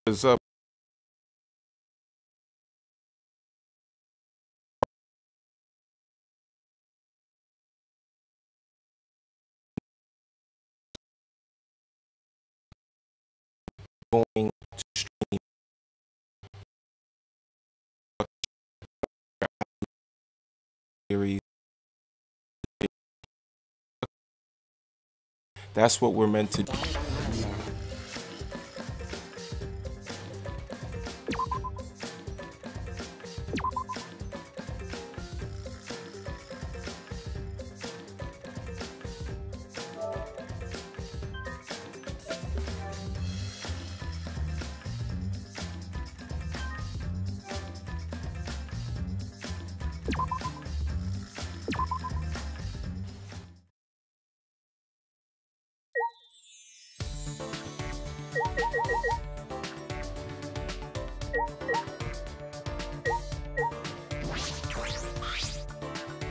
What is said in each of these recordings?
Is up. Going to series. That's what we're meant to do.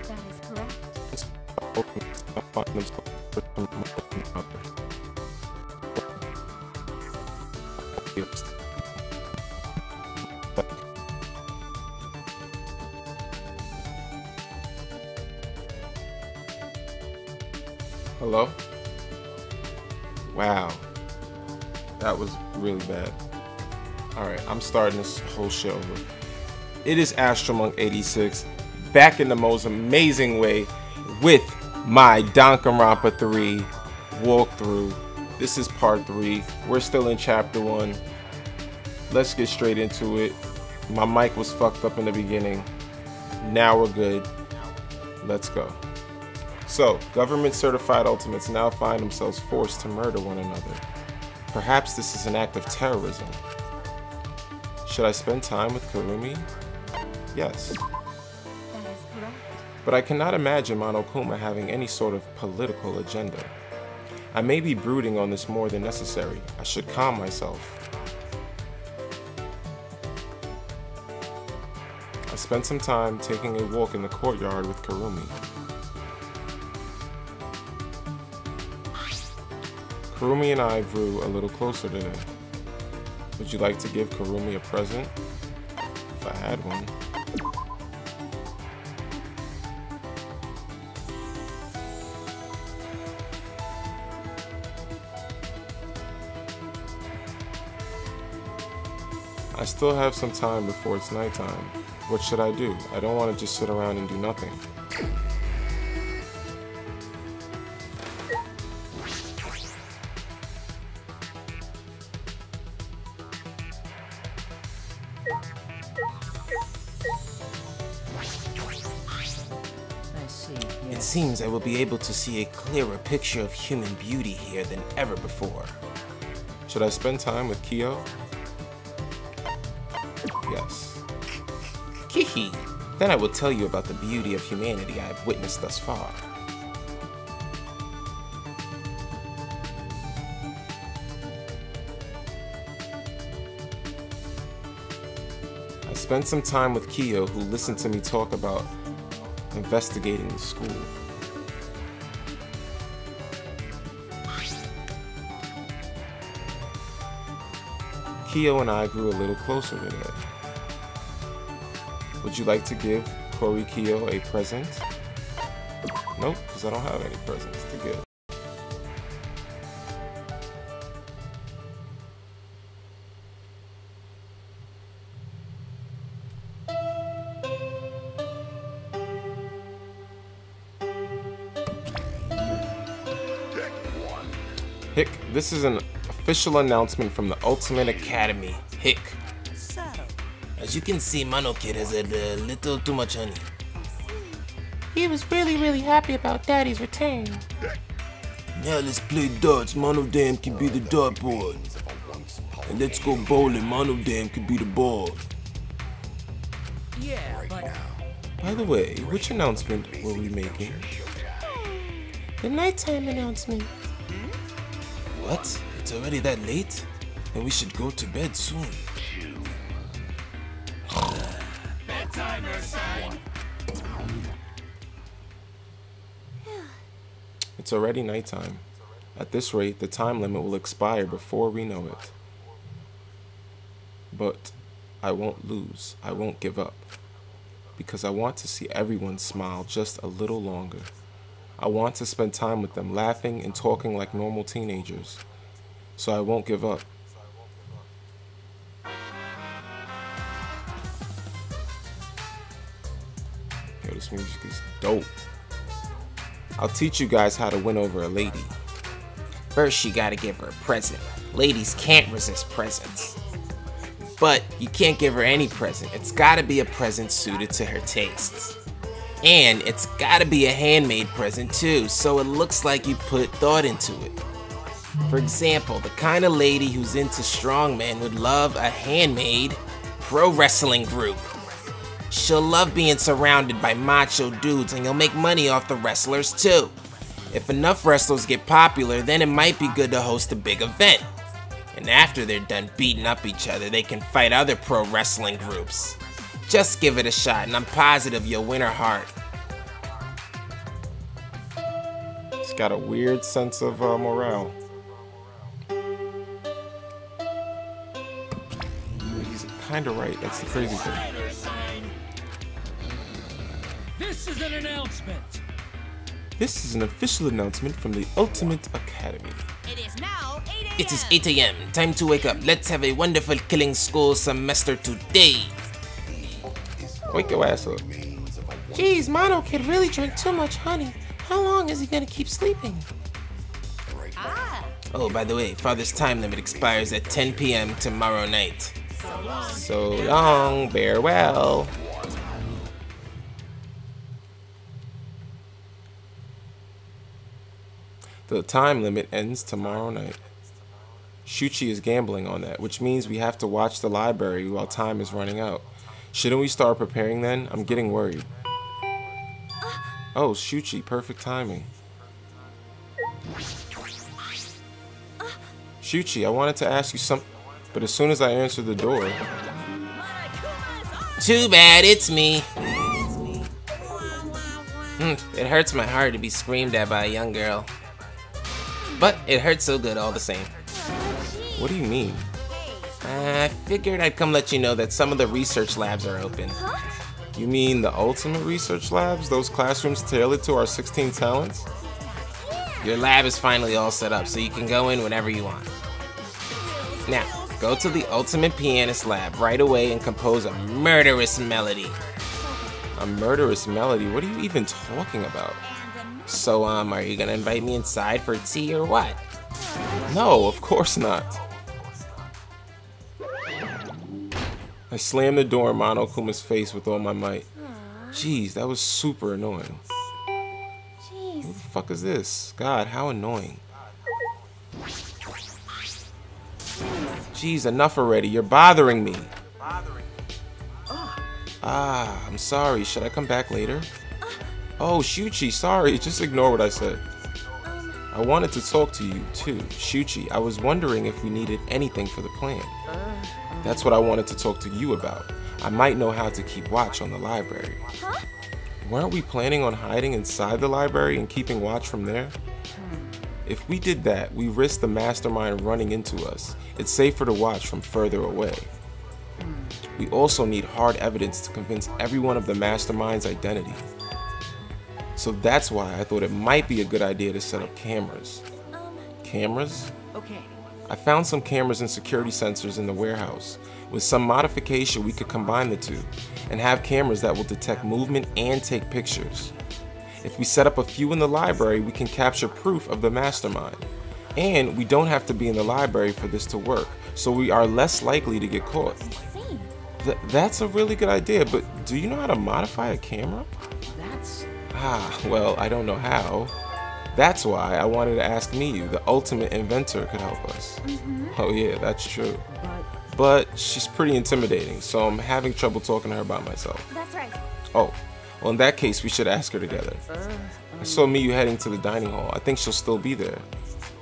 That is correct. Hello? Wow. That was really bad. Alright, I'm starting this whole shit over. It is AstroMonk86, back in the most amazing way with my Danganronpa 3 walkthrough. This is part 3. We're still in chapter 1. Let's get straight into it. My mic was fucked up in the beginning. Now we're good. Let's go. So, government certified ultimates now find themselves forced to murder one another. Perhaps this is an act of terrorism. Should I spend time with Kurumi? Yes. That is correct. But I cannot imagine Monokuma having any sort of political agenda. I may be brooding on this more than necessary. I should calm myself. I spent some time taking a walk in the courtyard with Kurumi. Kurumi and I grew a little closer today. Would you like to give Kurumi a present? If I had one. I still have some time before it's nighttime. What should I do? I don't want to just sit around and do nothing. I see. It seems I will be able to see a clearer picture of human beauty here than ever before. Should I spend time with Kyo? Yes. Kihi! Then I will tell you about the beauty of humanity I have witnessed thus far. I spent some time with Kyo, who listened to me talk about investigating the school. Kyo and I grew a little closer today. Would you like to give Kori Kyo a present? Nope, because I don't have any presents to give. Hick, this is an official announcement from the Ultimate Academy. Hick. As you can see, Mano Kid has had a little too much honey. He was really happy about Daddy's return. Now let's play darts. Mono Dam can be the dartboard. And let's go bowling. Mono Dam can be the ball. Yeah, but By the way, which announcement were we making? The nighttime announcement. What? It's already that late? Then we should go to bed soon. It's already nighttime. At this rate, the time limit will expire before we know it. But I won't lose. I won't give up. Because I want to see everyone smile just a little longer. I want to spend time with them laughing and talking like normal teenagers. So I won't give up. Yo, this music is dope. I'll teach you guys how to win over a lady. First, you gotta give her a present. Ladies can't resist presents. But you can't give her any present. It's gotta be a present suited to her tastes. And it's gotta be a handmade present too, so it looks like you put thought into it. For example, the kind of lady who's into strongmen would love a handmade pro wrestling group. She'll love being surrounded by macho dudes, and you'll make money off the wrestlers too. If enough wrestlers get popular, then it might be good to host a big event. And after they're done beating up each other, they can fight other pro wrestling groups. Just give it a shot, and I'm positive you'll win her heart. It's got a weird sense of morale. He's kind of right. That's the crazy thing. This is an announcement. This is an official announcement from the Ultimate Academy. It is now 8 a.m. It is 8 a.m. Time to wake up. Let's have a wonderful killing school semester today. Wake your ass up. Jeez, Mono Kid really drank too much honey. How long is he gonna keep sleeping? Oh, by the way, Father's time limit expires at 10 p.m. tomorrow night. So long, bear well. The time limit ends tomorrow night. Shuchi is gambling on that, which means we have to watch the library while time is running out. Shouldn't we start preparing then? I'm getting worried. Oh, Shuchi, perfect timing. Shuchi, I wanted to ask you something, but as soon as I answered the door... Too bad, it's me. It hurts my heart to be screamed at by a young girl. But it hurts so good all the same. What do you mean? I figured I'd come let you know that some of the research labs are open. You mean the ultimate research labs? Those classrooms tailored to our 16 talents? Your lab is finally all set up, so you can go in whenever you want. Now, go to the ultimate pianist lab right away and compose a murderous melody. A murderous melody? What are you even talking about? So, are you gonna invite me inside for tea or what? No, of course not. I slammed the door in Monokuma's face with all my might. Jeez, that was super annoying. Jeez. Who the fuck is this? God, how annoying. Jeez, enough already. You're bothering me. Ah, I'm sorry. Should I come back later? Oh, Shuchi, sorry. Just ignore what I said. I wanted to talk to you, too. Shuchi, I was wondering if we needed anything for the plan. That's what I wanted to talk to you about. I might know how to keep watch on the library. Weren't we planning on hiding inside the library and keeping watch from there? If we did that, we risked the mastermind running into us. It's safer to watch from further away. We also need hard evidence to convince everyone of the mastermind's identity. So that's why I thought it might be a good idea to set up cameras. Cameras? Okay. I found some cameras and security sensors in the warehouse. With some modification, we could combine the two and have cameras that will detect movement and take pictures. If we set up a few in the library, we can capture proof of the mastermind. And we don't have to be in the library for this to work, so we are less likely to get caught. That's a really good idea, but do you know how to modify a camera? That's... Ah, well, I don't know how. That's why I wanted to ask Miyu, the ultimate inventor, could help us. Oh yeah, that's true. But she's pretty intimidating, so I'm having trouble talking to her about myself. That's right. Oh, well in that case we should ask her together. I saw Miyu heading to the dining hall. I think she'll still be there.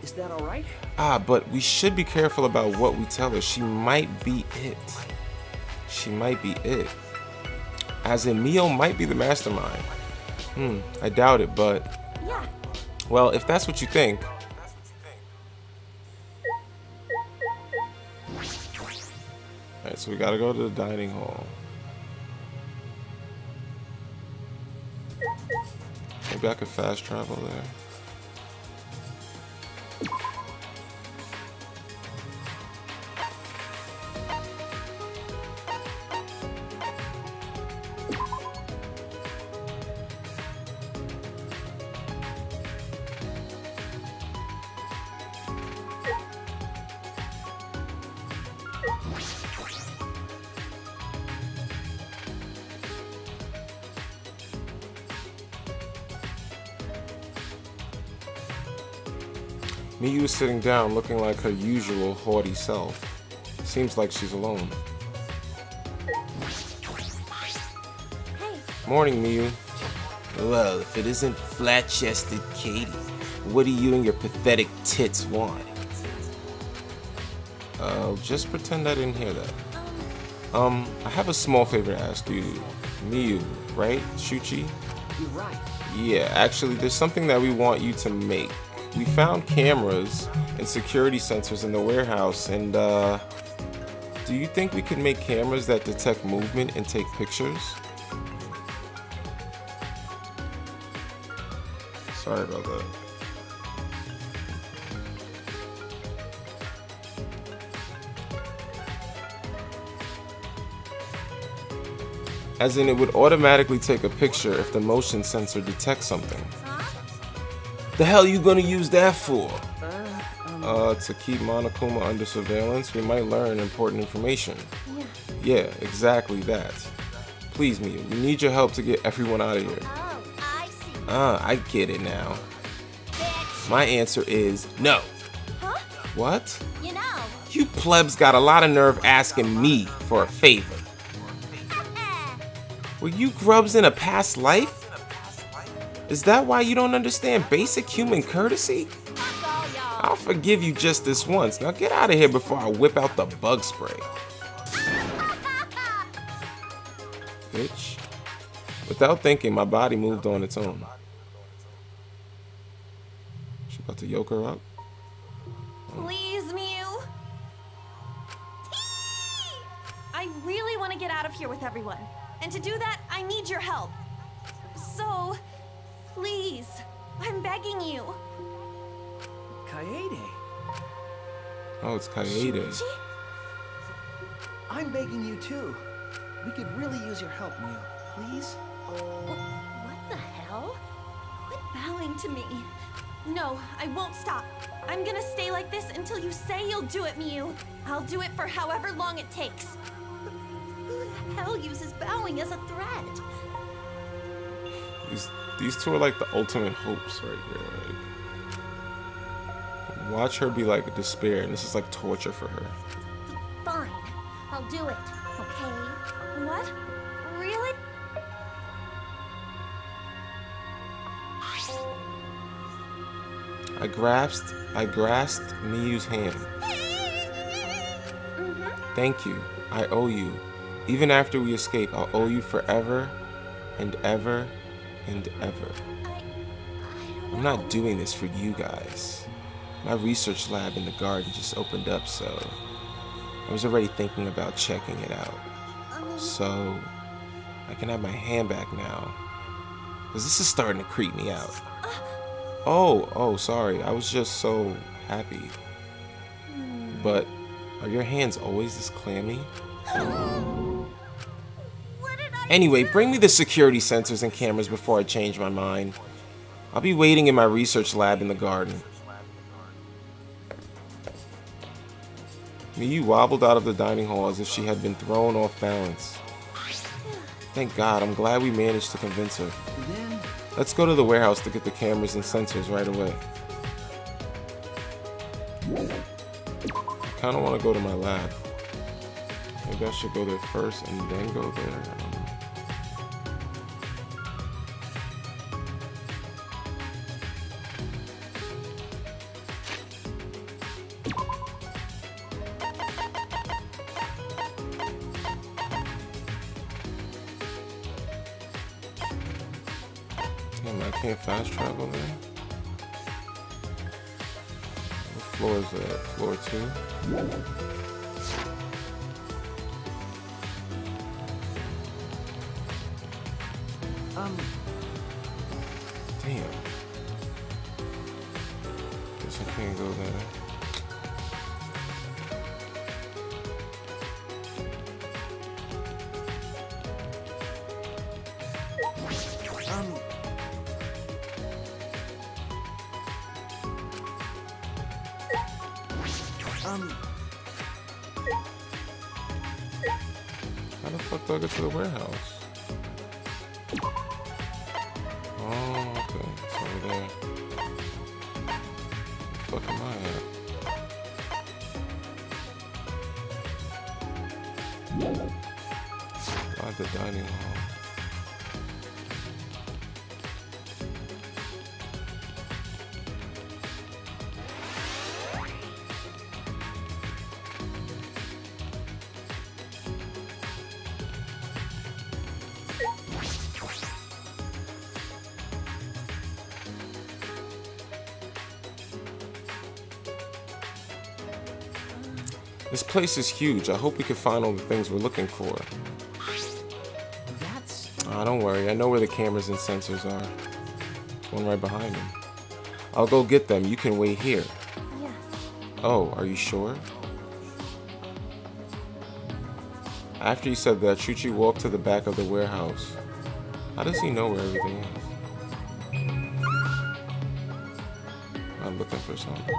Is that all right? Ah, but we should be careful about what we tell her. She might be it. She might be it. As in, Mio might be the mastermind. I doubt it, but... Yeah. Well, if that's what you think... Alright, so we gotta go to the dining hall. Maybe I could fast travel there. Miyu is sitting down looking like her usual haughty self. Seems like she's alone. Hey, Morning, Miyu. Well, if it isn't flat-chested Katie, what do you and your pathetic tits want? Just pretend I didn't hear that. I have a small favor to ask you. Miyu, right? Shuchi? You're right. Yeah, actually, there's something that we want you to make. We found cameras and security sensors in the warehouse, and do you think we could make cameras that detect movement and take pictures? Sorry about that. As in, it would automatically take a picture if the motion sensor detects something. The hell you gonna use that for? To keep Monokuma under surveillance, we might learn important information. yeah. Yeah, exactly that. Please, Miyu, we need your help to get everyone out of here. Oh, I see. I get it now. Bitch. My answer is no. Huh? What? You know. You plebs got a lot of nerve asking me for a favor. Were you grubs in a past life? Is that why you don't understand basic human courtesy? Fuck all y'all. I'll forgive you just this once. Now get out of here before I whip out the bug spray. Bitch. Without thinking, my body moved on its own. She about to yoke her up? Please, Mew. I really want to get out of here with everyone. And to do that, I need your help. So, please, I'm begging you. Kaede, Oh, it's Kaede. Shuichi? I'm begging you too. We could really use your help, Mew. Please? What the hell? Quit bowing to me. No, I won't stop. I'm gonna stay like this until you say you'll do it, Mew. I'll do it for however long it takes. Who the hell uses bowing as a threat? These two are like the ultimate hopes right here. Like, watch her be like despair, and this is like torture for her. Fine, I'll do it, okay? What? Really? I grasped Miyu's hand. Thank you. I owe you. Even after we escape, I'll owe you forever and ever and ever. I'm not doing this for you guys. My research lab in the garden just opened up, so I was already thinking about checking it out. So I can have my hand back now. Because this is starting to creep me out. Oh, sorry. I was just so happy. But are your hands always this clammy? Anyway, bring me the security sensors and cameras before I change my mind. I'll be waiting in my research lab in the garden. Miyu wobbled out of the dining hall as if she had been thrown off balance. Thank God, I'm glad we managed to convince her. Then Let's go to the warehouse to get the cameras and sensors right away. I kind of want to go to my lab. Maybe I should go there first and then go there. Damn, I can't fast travel there. What floor is that? Floor 2? Damn. Guess I can't go there. How the fuck do I get to the warehouse? Oh, okay. It's over there. Where the fuck am I at? At the dining hall. This place is huge. I hope we can find all the things we're looking for. Don't worry. I know where the cameras and sensors are. One right behind him. I'll go get them. You can wait here. Yeah. Oh, are you sure? After he said that, Chuchi walked to the back of the warehouse. How does he know where everything is? I'm looking for something.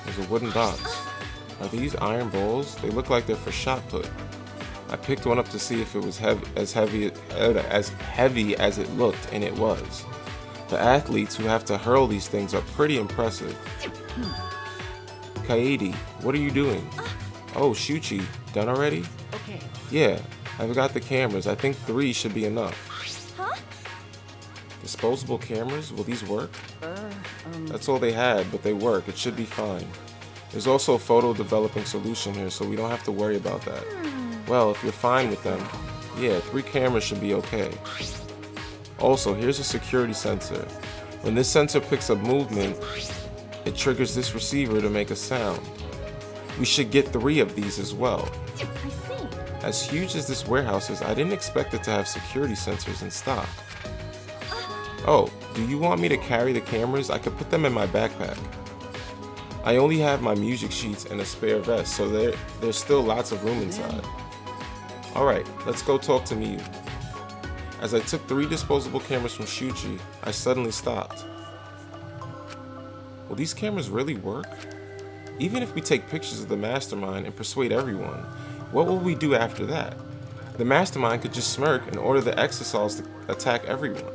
There's a wooden box. Are these iron bowls? They look like they're for shot put. I picked one up to see if it was as heavy as it looked, and it was. The athletes who have to hurl these things are pretty impressive. Kaede, what are you doing? Oh, Shuchi, done already? Okay. Yeah, I've got the cameras. I think 3 should be enough. Huh? Disposable cameras? Will these work? That's all they had, but they work. It should be fine. There's also a photo developing solution here, so we don't have to worry about that. Well, if you're fine with them, yeah, 3 cameras should be okay. Also, here's a security sensor. When this sensor picks up movement, it triggers this receiver to make a sound. We should get 3 of these as well. I see. As huge as this warehouse is, I didn't expect it to have security sensors in stock. Oh, do you want me to carry the cameras? I could put them in my backpack. I only have my music sheets and a spare vest, so there's still lots of room inside. Alright, let's go talk to Miyu. As I took 3 disposable cameras from Shuchi, I suddenly stopped. Will these cameras really work? Even if we take pictures of the mastermind and persuade everyone, what will we do after that? The mastermind could just smirk and order the exosols to attack everyone.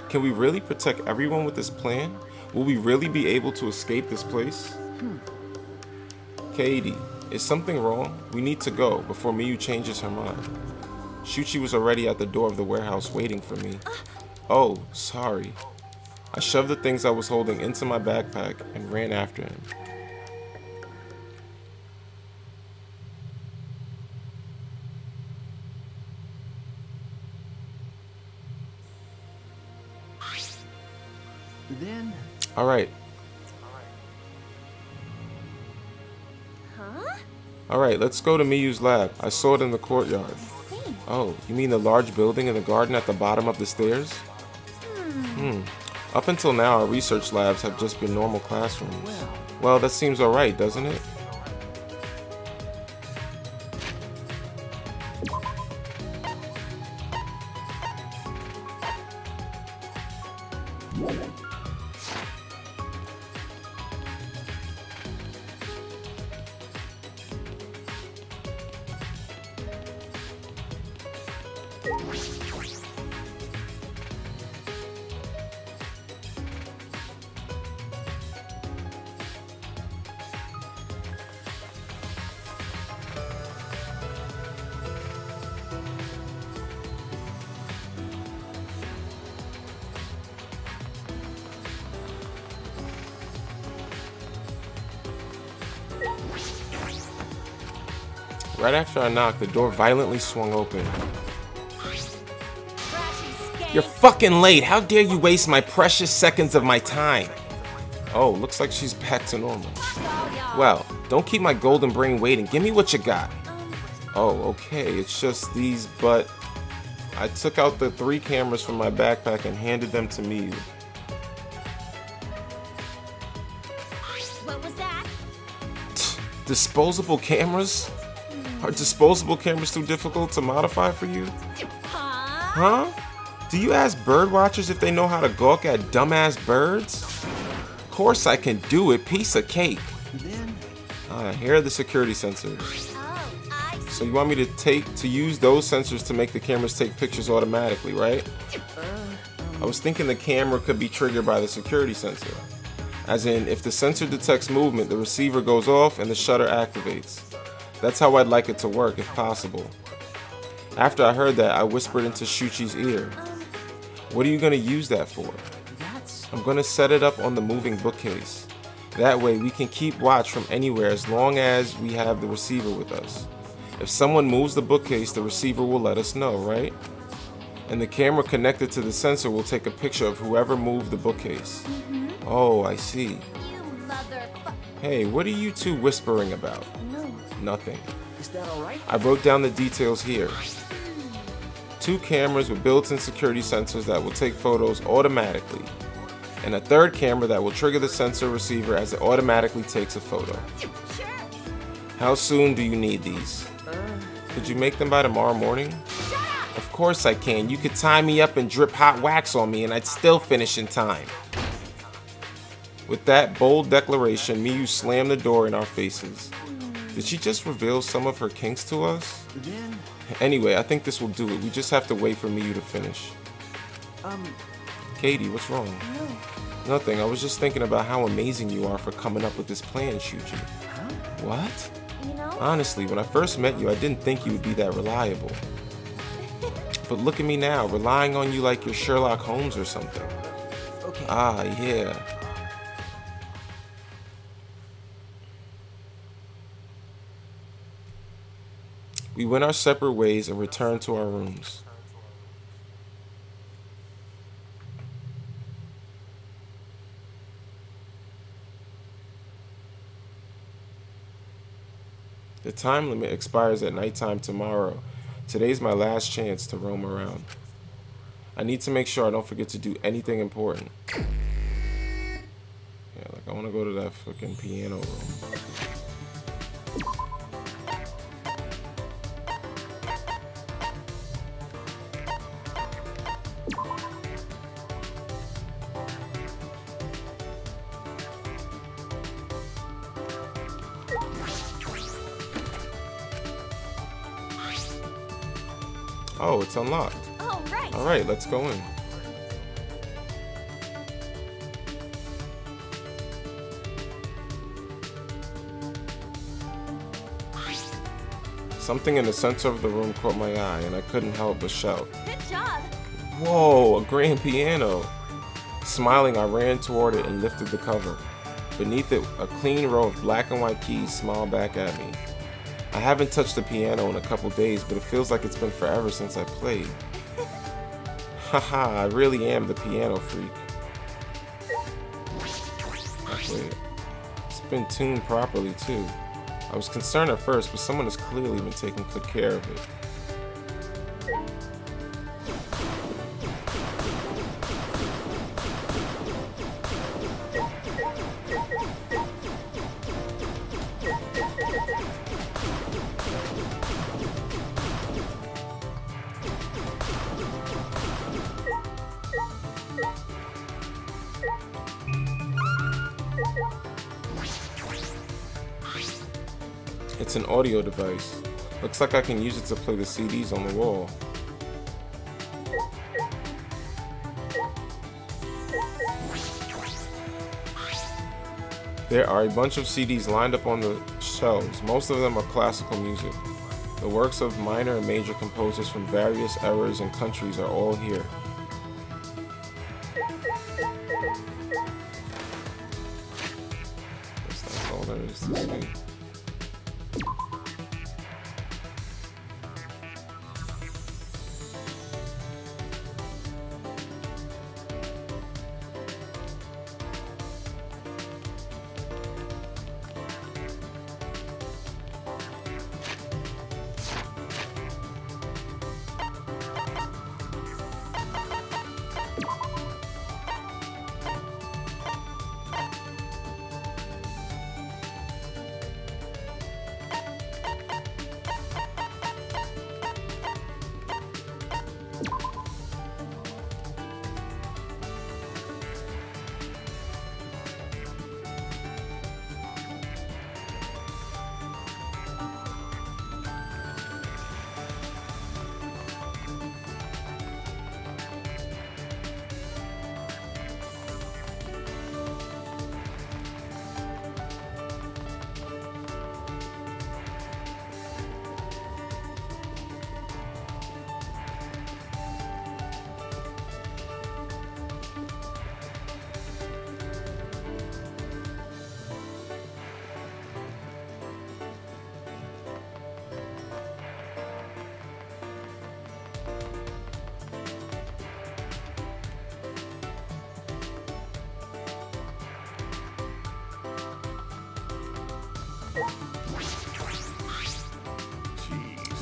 Can we really protect everyone with this plan? Will we really be able to escape this place? Kaede, is something wrong? We need to go before Miyu changes her mind. Shuchi was already at the door of the warehouse waiting for me. Oh, sorry. I shoved the things I was holding into my backpack and ran after him. Then... Alright. Huh? Alright, let's go to Miyu's lab. I saw it in the courtyard. Oh, you mean the large building in the garden at the bottom of the stairs? Up until now, our research labs have just been normal classrooms. Well, that seems alright, doesn't it? Right after I knocked, the door violently swung open. You're fucking late! How dare you waste my precious seconds of my time? Oh, looks like she's back to normal. Well, don't keep my golden brain waiting. Give me what you got. Oh, okay, it's just these, but I took out the 3 cameras from my backpack and handed them to Miyu. What was that? Disposable cameras? Are disposable cameras too difficult to modify for you? Huh? Huh? Do you ask bird watchers if they know how to gawk at dumbass birds? Of course I can do it, piece of cake. Here are the security sensors. Oh, I see. So you want me to use those sensors to make the cameras take pictures automatically, right? I was thinking the camera could be triggered by the security sensor. As in, if the sensor detects movement, the receiver goes off and the shutter activates. That's how I'd like it to work, if possible. After I heard that, I whispered into Shuchi's ear. What are you gonna use that for? I'm gonna set it up on the moving bookcase. That way we can keep watch from anywhere as long as we have the receiver with us. If someone moves the bookcase, the receiver will let us know, right? And the camera connected to the sensor will take a picture of whoever moved the bookcase. Oh, I see. You motherfucker. Hey, what are you two whispering about? No. Nothing. Is that alright? I wrote down the details here. 2 cameras with built-in security sensors that will take photos automatically. And a 3rd camera that will trigger the sensor receiver as it automatically takes a photo. Sure. How soon do you need these? Could you make them by tomorrow morning? Shut up. Of course I can. You could tie me up and drip hot wax on me and I'd still finish in time. With that bold declaration, Miyu slammed the door in our faces. Did she just reveal some of her kinks to us? Anyway, I think this will do it. We just have to wait for Miyu to finish. Katie, what's wrong? No. Nothing. I was just thinking about how amazing you are for coming up with this plan, Shuji. What? You know? Honestly, when I first met you, I didn't think you would be that reliable. But look at me now, relying on you like you're Sherlock Holmes or something. Okay. Ah, yeah. We went our separate ways and returned to our rooms. The time limit expires at nighttime tomorrow. Today's my last chance to roam around. I need to make sure I don't forget to do anything important. Yeah, like I want to go to that fucking piano room. Oh, it's unlocked. Oh, right. Alright, let's go in. Something in the center of the room caught my eye, and I couldn't help but shout. Good job. Whoa, a grand piano! Smiling, I ran toward it and lifted the cover. Beneath it, a clean row of black and white keys smiled back at me. I haven't touched the piano in a couple days, but it feels like it's been forever since I played. Haha, I really am the piano freak. I play it. It's been tuned properly too. I was concerned at first, but someone has clearly been taking good care of it. It's an audio device. Looks like I can use it to play the CDs on the wall. There are a bunch of CDs lined up on the shelves. Most of them are classical music. The works of minor and major composers from various eras and countries are all here. That's all there is to see.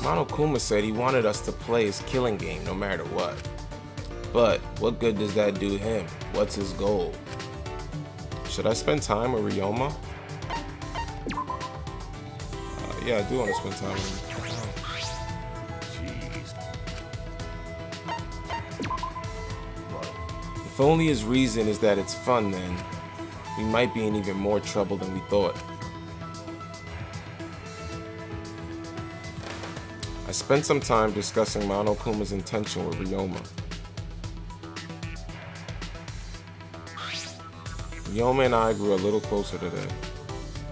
Monokuma said he wanted us to play his killing game no matter what. But what good does that do him? What's his goal? Should I spend time with Ryoma? Yeah, I do want to spend time with him. If only his reason is that it's fun, then we might be in even more trouble than we thought. I spent some time discussing Monokuma's intention with Ryoma. Ryoma and I grew a little closer today.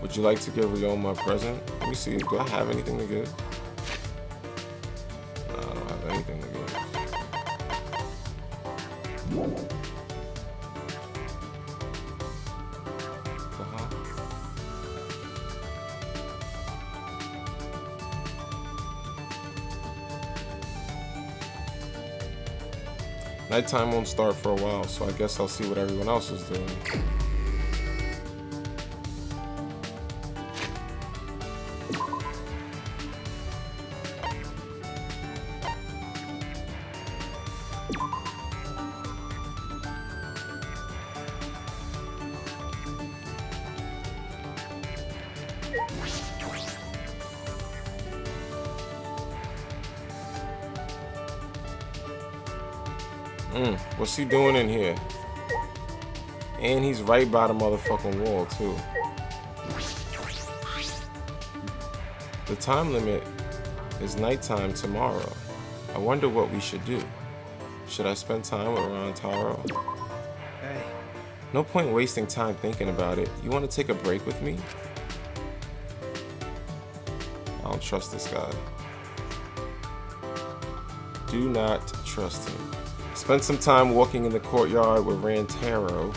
Would you like to give Ryoma a present? Let me see, do I have anything to give? No, I don't have anything to give. Nighttime won't start for a while, so I guess I'll see what everyone else is doing. What's he doing in here? And he's right by the motherfucking wall, too. The time limit is nighttime tomorrow. I wonder what we should do. Should I spend time with Taro? Hey. No point wasting time thinking about it. You want to take a break with me? I don't trust this guy. Do not trust him. Spent some time walking in the courtyard with Rantaro.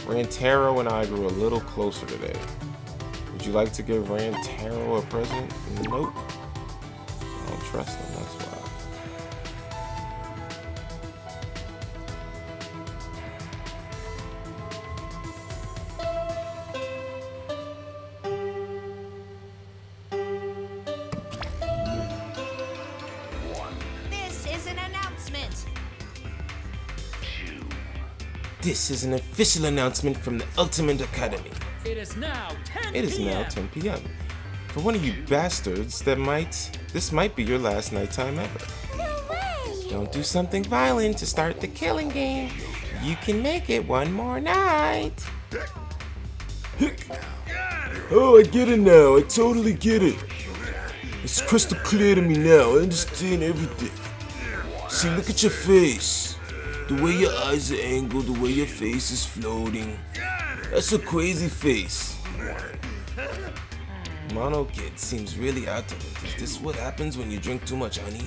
Rantaro and I grew a little closer today. Would you like to give Rantaro a present? Nope. I don't trust him, that's why. This is an official announcement from the Ultimate Academy. It is now 10 It is now 10 p.m. For one of you bastards, this might be your last nighttime ever. No way! Don't do something violent to start the killing game. You can make it one more night. Oh, I get it now. I totally get it. It's crystal clear to me now. I understand everything. See, look at your face. The way your eyes are angled, the way your face is floating. That's a crazy face. Mono Kid seems really out of it. Is this what happens when you drink too much honey?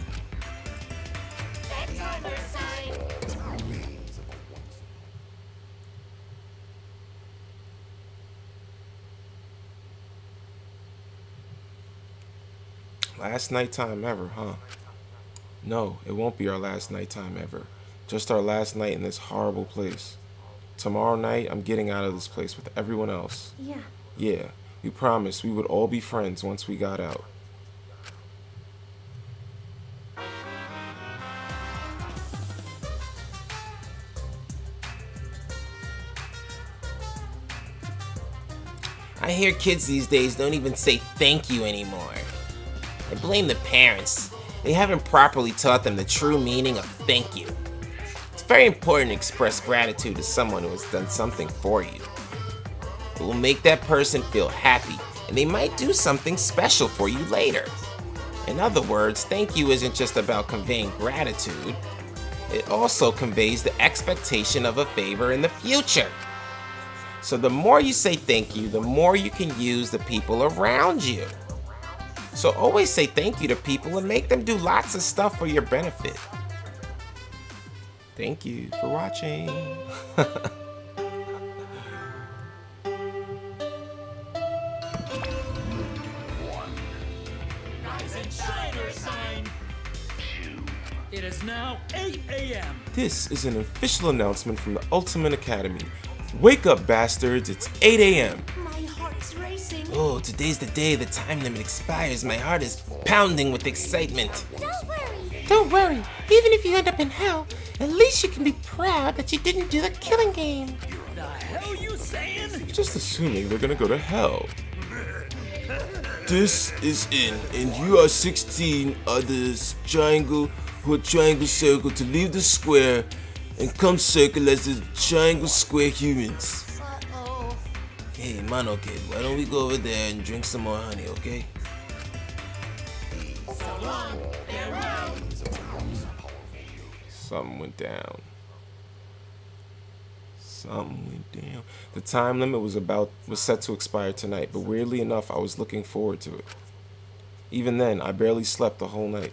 Last nighttime ever, huh? No, it won't be our last nighttime ever. Just our last night in this horrible place. Tomorrow night, I'm getting out of this place with everyone else. Yeah. Yeah, we promised we would all be friends once we got out. I hear kids these days don't even say thank you anymore. I blame the parents. They haven't properly taught them the true meaning of thank you. It's very important to express gratitude to someone who has done something for you. It will make that person feel happy, and they might do something special for you later. In other words, thank you isn't just about conveying gratitude. It also conveys the expectation of a favor in the future. So the more you say thank you, the more you can use the people around you. So always say thank you to people and make them do lots of stuff for your benefit. Thank you for watching. Rise and shine, Sign. It is now 8 a.m. This is an official announcement from the Ultimate Academy. Wake up, bastards, it's 8 a.m. My heart's racing. Oh, today's the day the time limit expires. My heart is pounding with excitement. Don't worry. Don't worry. Even if you end up in hell, at least you can be proud that you didn't do the killing game. The hell you saying? You're just assuming they're gonna go to hell. This is in, and you are 16 others triangle or triangle circle to leave the square and come circle as the triangle square humans. Uh-oh. Hey, Mono Kid, why don't we go over there and drink some more honey, okay? Something went down. Something went down. The time limit was set to expire tonight, but weirdly enough, I was looking forward to it. Even then, I barely slept the whole night.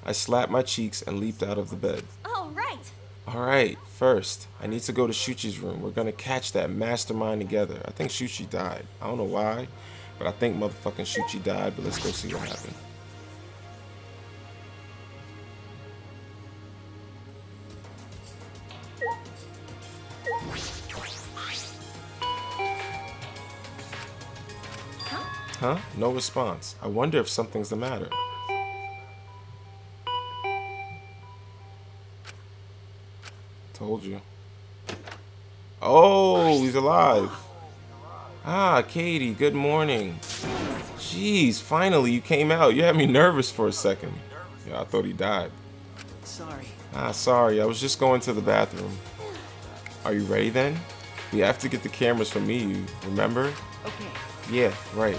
I slapped my cheeks and leaped out of the bed. All right. Alright, first, I need to go to Shuchi's room. We're gonna catch that mastermind together. I think Shuchi died. I don't know why, but I think motherfucking Shuchi died, but let's go see what happened. Huh? No response. I wonder if something's the matter. Told you. Oh, he's alive. Ah, Katie, good morning. Jeez, finally you came out. You had me nervous for a second. Yeah, I thought he died. Sorry. Ah, sorry. I was just going to the bathroom. Are you ready then? We have to get the cameras from Miyu, remember? Okay. Yeah, right.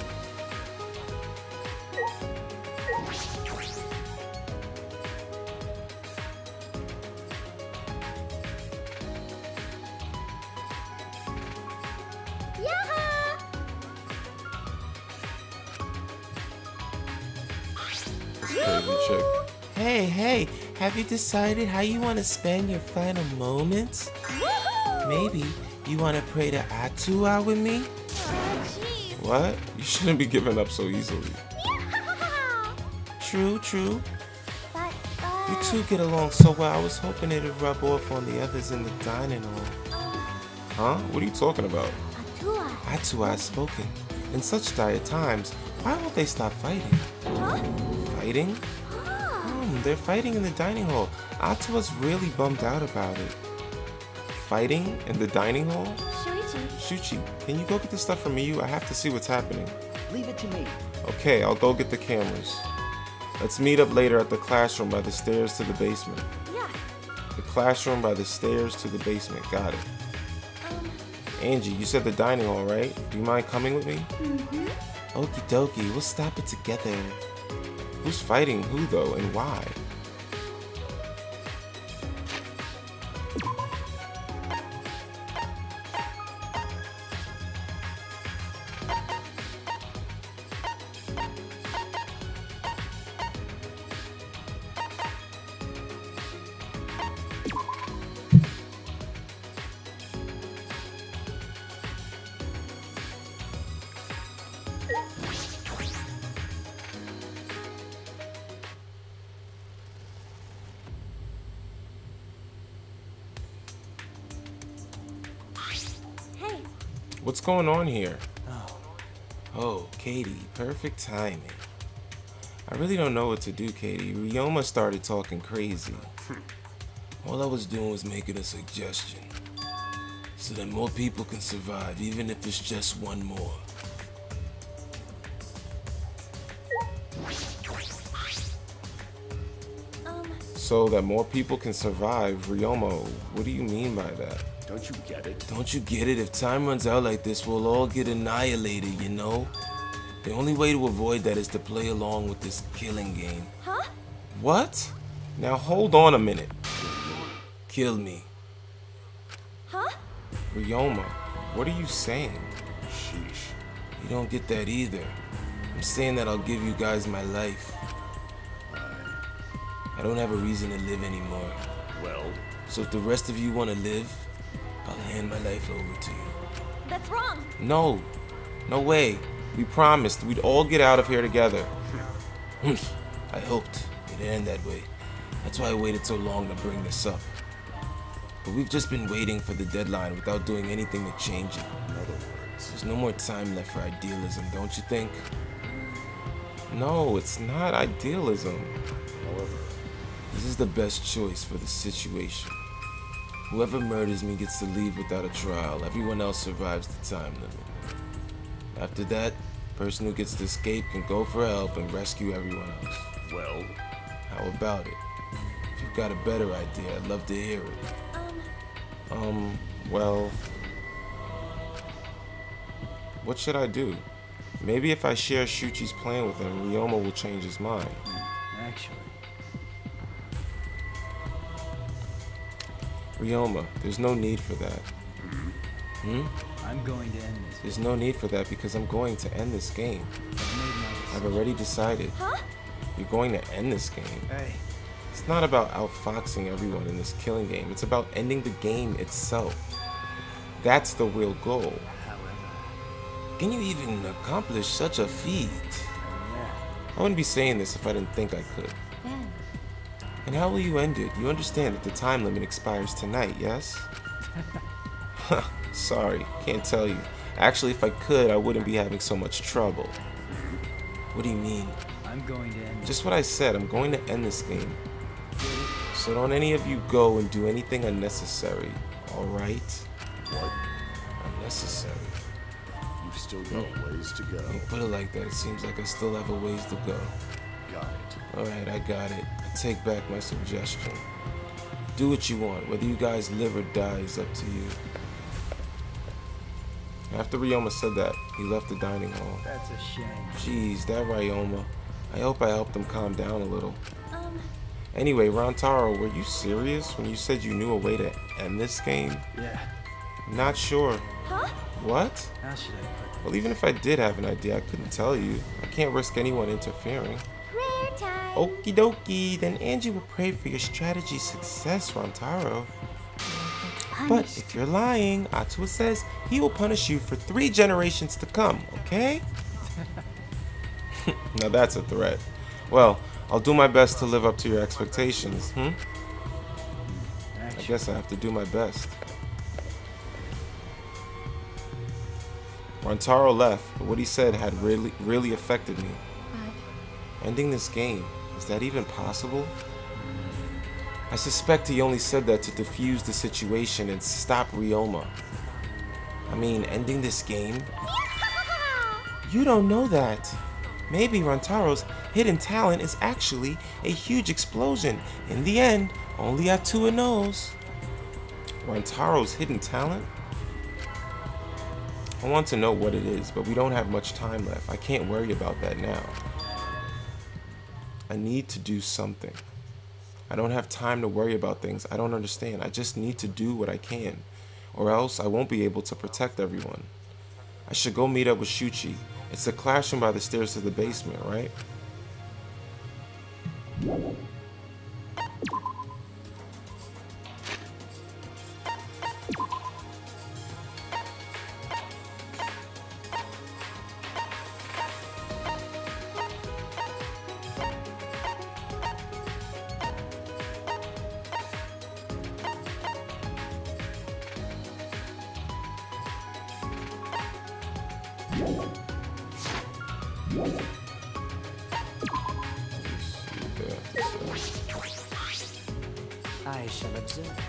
Crazy chick. Hey, have you decided how you want to spend your final moments? Maybe you want to pray to Atua with me? Jeez. What? You shouldn't be giving up so easily. True. But, You two get along so well, I was hoping it'd rub off on the others in the dining hall. Huh? What are you talking about? Atua. Atua has spoken. In such dire times, why won't they stop fighting? Huh? Fighting? They're fighting in the dining hall. Atua's really bummed out about it. Fighting in the dining hall? Shuichi. Shuchi, can you go get the stuff from Miyu? I have to see what's happening. Leave it to me. Okay, I'll go get the cameras. Let's meet up later at the classroom by the stairs to the basement. Yeah. The classroom by the stairs to the basement. Got it. Angie, you said the dining hall, right? Do you mind coming with me? Mm-hmm. Okie dokie, we'll stop it together. Who's fighting who though, and why? Hey. What's going on here? Oh, Katie, perfect timing. I really don't know what to do, Katie. Ryoma started talking crazy. All I was doing was making a suggestion. So that more people can survive, even if it's just one more. So that more people can survive. Ryoma, what do you mean by that? Don't you get it? Don't you get it? If time runs out like this, we'll all get annihilated, you know? The only way to avoid that is to play along with this killing game. Huh? What? Now hold on a minute. Kill me. Huh? Ryoma, what are you saying? Sheesh. You don't get that either. I'm saying that I'll give you guys my life. I don't have a reason to live anymore. Well, So if the rest of you want to live, I'll hand my life over to you. That's wrong. No. No way. We promised we'd all get out of here together. I hoped it'd end that way. That's why I waited so long to bring this up. But we've just been waiting for the deadline without doing anything to change it. In other words, There's no more time left for idealism, don't you think? No, it's not idealism. however, This is the best choice for the situation. Whoever murders me gets to leave without a trial. Everyone else survives the time limit. After that, the person who gets to escape can go for help and rescue everyone else. well, How about it? If you've got a better idea, I'd love to hear it. Well, what should I do? Maybe if I share Shuchi's plan with him, Ryoma will change his mind. Actually, Ryoma, there's no need for that. I'm going to end this. There's no need for that because I'm going to end this game. I've made my I've decision. already decided. Huh? You're going to end this game. Hey, It's not about outfoxing everyone in this killing game. It's about ending the game itself. That's the real goal. however, Can you even accomplish such a feat? yeah. I wouldn't be saying this if I didn't think I could. Ben. And how will you end it? You understand that the time limit expires tonight, yes? Sorry, can't tell you. Actually, if I could, I wouldn't be having so much trouble. What do you mean? I'm going to end Just what I said, I'm going to end this game. So don't any of you go and do anything unnecessary, alright? what? Unnecessary. You've still got ways to go. Don't put it like that. It seems like I still have a ways to go. Got it. Alright, I got it. I take back my suggestion. Do what you want. Whether you guys live or die is up to you. After Ryoma said that, he left the dining hall. That's a shame. Jeez, that Ryoma. I hope I helped him calm down a little. Anyway, Rantaro, were you serious when you said you knew a way to end this game? Yeah. Not sure. Huh? What? How should I put this? Well, even if I did have an idea, I couldn't tell you. I can't risk anyone interfering. Prayer time. Okie dokie, then Angie will pray for your strategy success, Rantaro. But if you're lying, Atua says he will punish you for 3 generations to come, okay? Now that's a threat. Well, I'll do my best to live up to your expectations, I Actually, guess I have to do my best. Rantaro left, but what he said had really affected me. Ending this game, is that even possible? I suspect he only said that to defuse the situation and stop Ryoma. I mean, ending this game? You don't know that. Maybe Rantaro's hidden talent is actually a huge explosion. In the end, only Atua knows. Rantaro's hidden talent? I want to know what it is, but we don't have much time left. I can't worry about that now. I need to do something. I don't have time to worry about things I don't understand. I just need to do what I can, or else I won't be able to protect everyone. I should go meet up with Shuchi. It's the classroom by the stairs to the basement, right?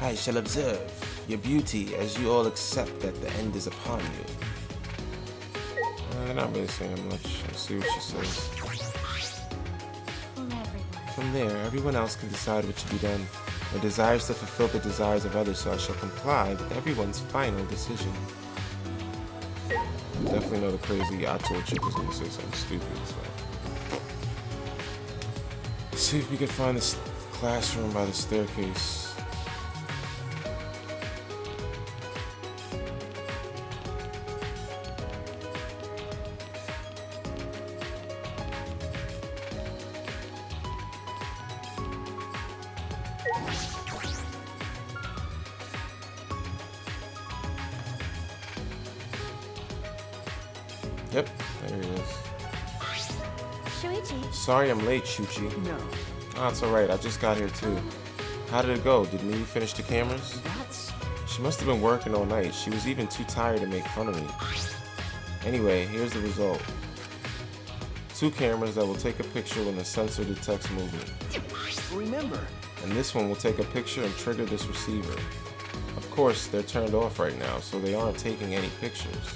I shall observe your beauty as you all accept that the end is upon you. Not really saying much. I'll see what she says. From there, everyone else can decide what should be done. My desire is to fulfill the desires of others, so I shall comply with everyone's final decision. I definitely know the crazy Atua chick was going to say something stupid, so. Let's see if we can find this classroom by the staircase. Yep, there he is. Shuichi. Sorry I'm late, Shuchi. no. Oh, it's alright, I just got here too. How did it go? Did Miu finish the cameras? That's... She must have been working all night. She was even too tired to make fun of me. Anyway, here's the result. 2 cameras that will take a picture when the sensor detects movement. Remember, And this one will take a picture and trigger this receiver. Of course, they're turned off right now, so they aren't taking any pictures.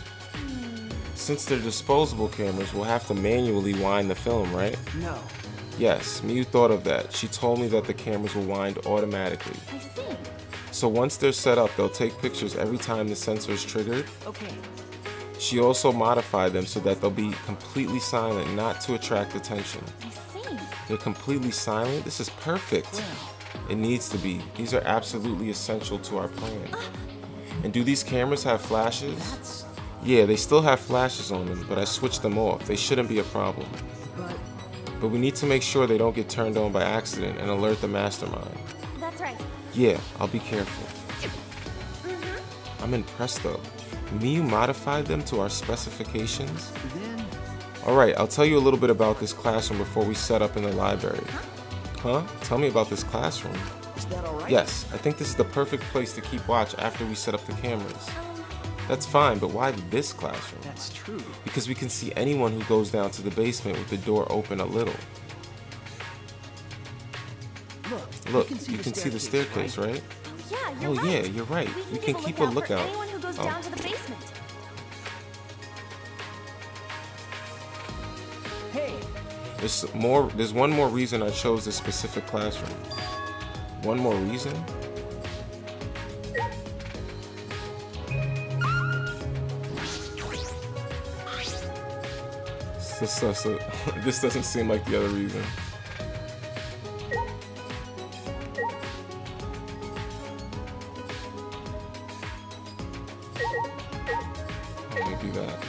Since they're disposable cameras, we'll have to manually wind the film, right? no. Yes, Miu thought of that. She told me that the cameras will wind automatically. I see. So once they're set up, they'll take pictures every time the sensor is triggered. Okay. She also modified them so that they'll be completely silent, not to attract attention. I see. They're completely silent? This is perfect. Well, It needs to be. These are absolutely essential to our plan. And do these cameras have flashes? that's... Yeah, they still have flashes on them, but I switched them off. They shouldn't be a problem. But we need to make sure they don't get turned on by accident and alert the mastermind. That's right. Yeah, I'll be careful. I'm impressed though. Miu modified them to our specifications? Then... Alright, I'll tell you a little bit about this classroom before we set up in the library. Huh? Tell me about this classroom. Is that alright? Yes, I think this is the perfect place to keep watch after we set up the cameras. That's fine, but why this classroom? That's true. Because we can see anyone who goes down to the basement with the door open a little. Look, you can see the staircase, right? Yeah, Oh you're yeah, right. you're right. We can keep a for lookout. anyone who goes Oh. down to the basement. Hey, There's one more reason I chose this specific classroom. One more reason? This doesn't seem like the other reason. Maybe that.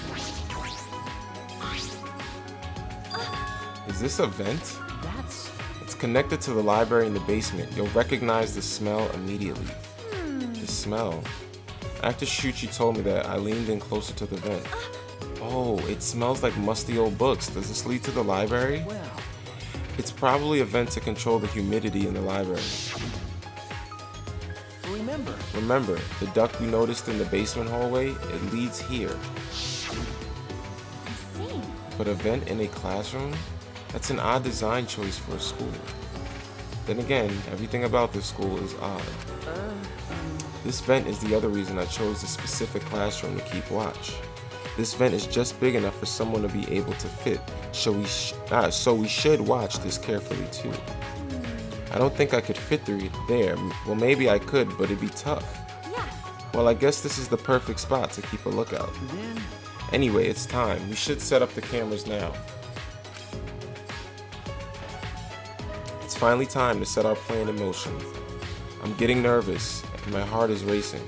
Is this a vent? that's... It's connected to the library in the basement. You'll recognize the smell immediately. The smell. After Shuchi told me that, I leaned in closer to the vent. Oh, it smells like musty old books. Does this lead to the library? Well, It's probably a vent to control the humidity in the library. remember, Remember, the duct we noticed in the basement hallway, it leads here. I see. But a vent in a classroom? That's an odd design choice for a school. Then again, everything about this school is odd. This vent is the other reason I chose this specific classroom to keep watch. This vent is just big enough for someone to be able to fit, so we should watch this carefully too. I don't think I could fit through it there. Well, maybe I could, but it'd be tough. Yeah. Well, I guess this is the perfect spot to keep a lookout. then... Anyway, it's time. We should set up the cameras now. It's finally time to set our plan in motion. I'm getting nervous, and my heart is racing.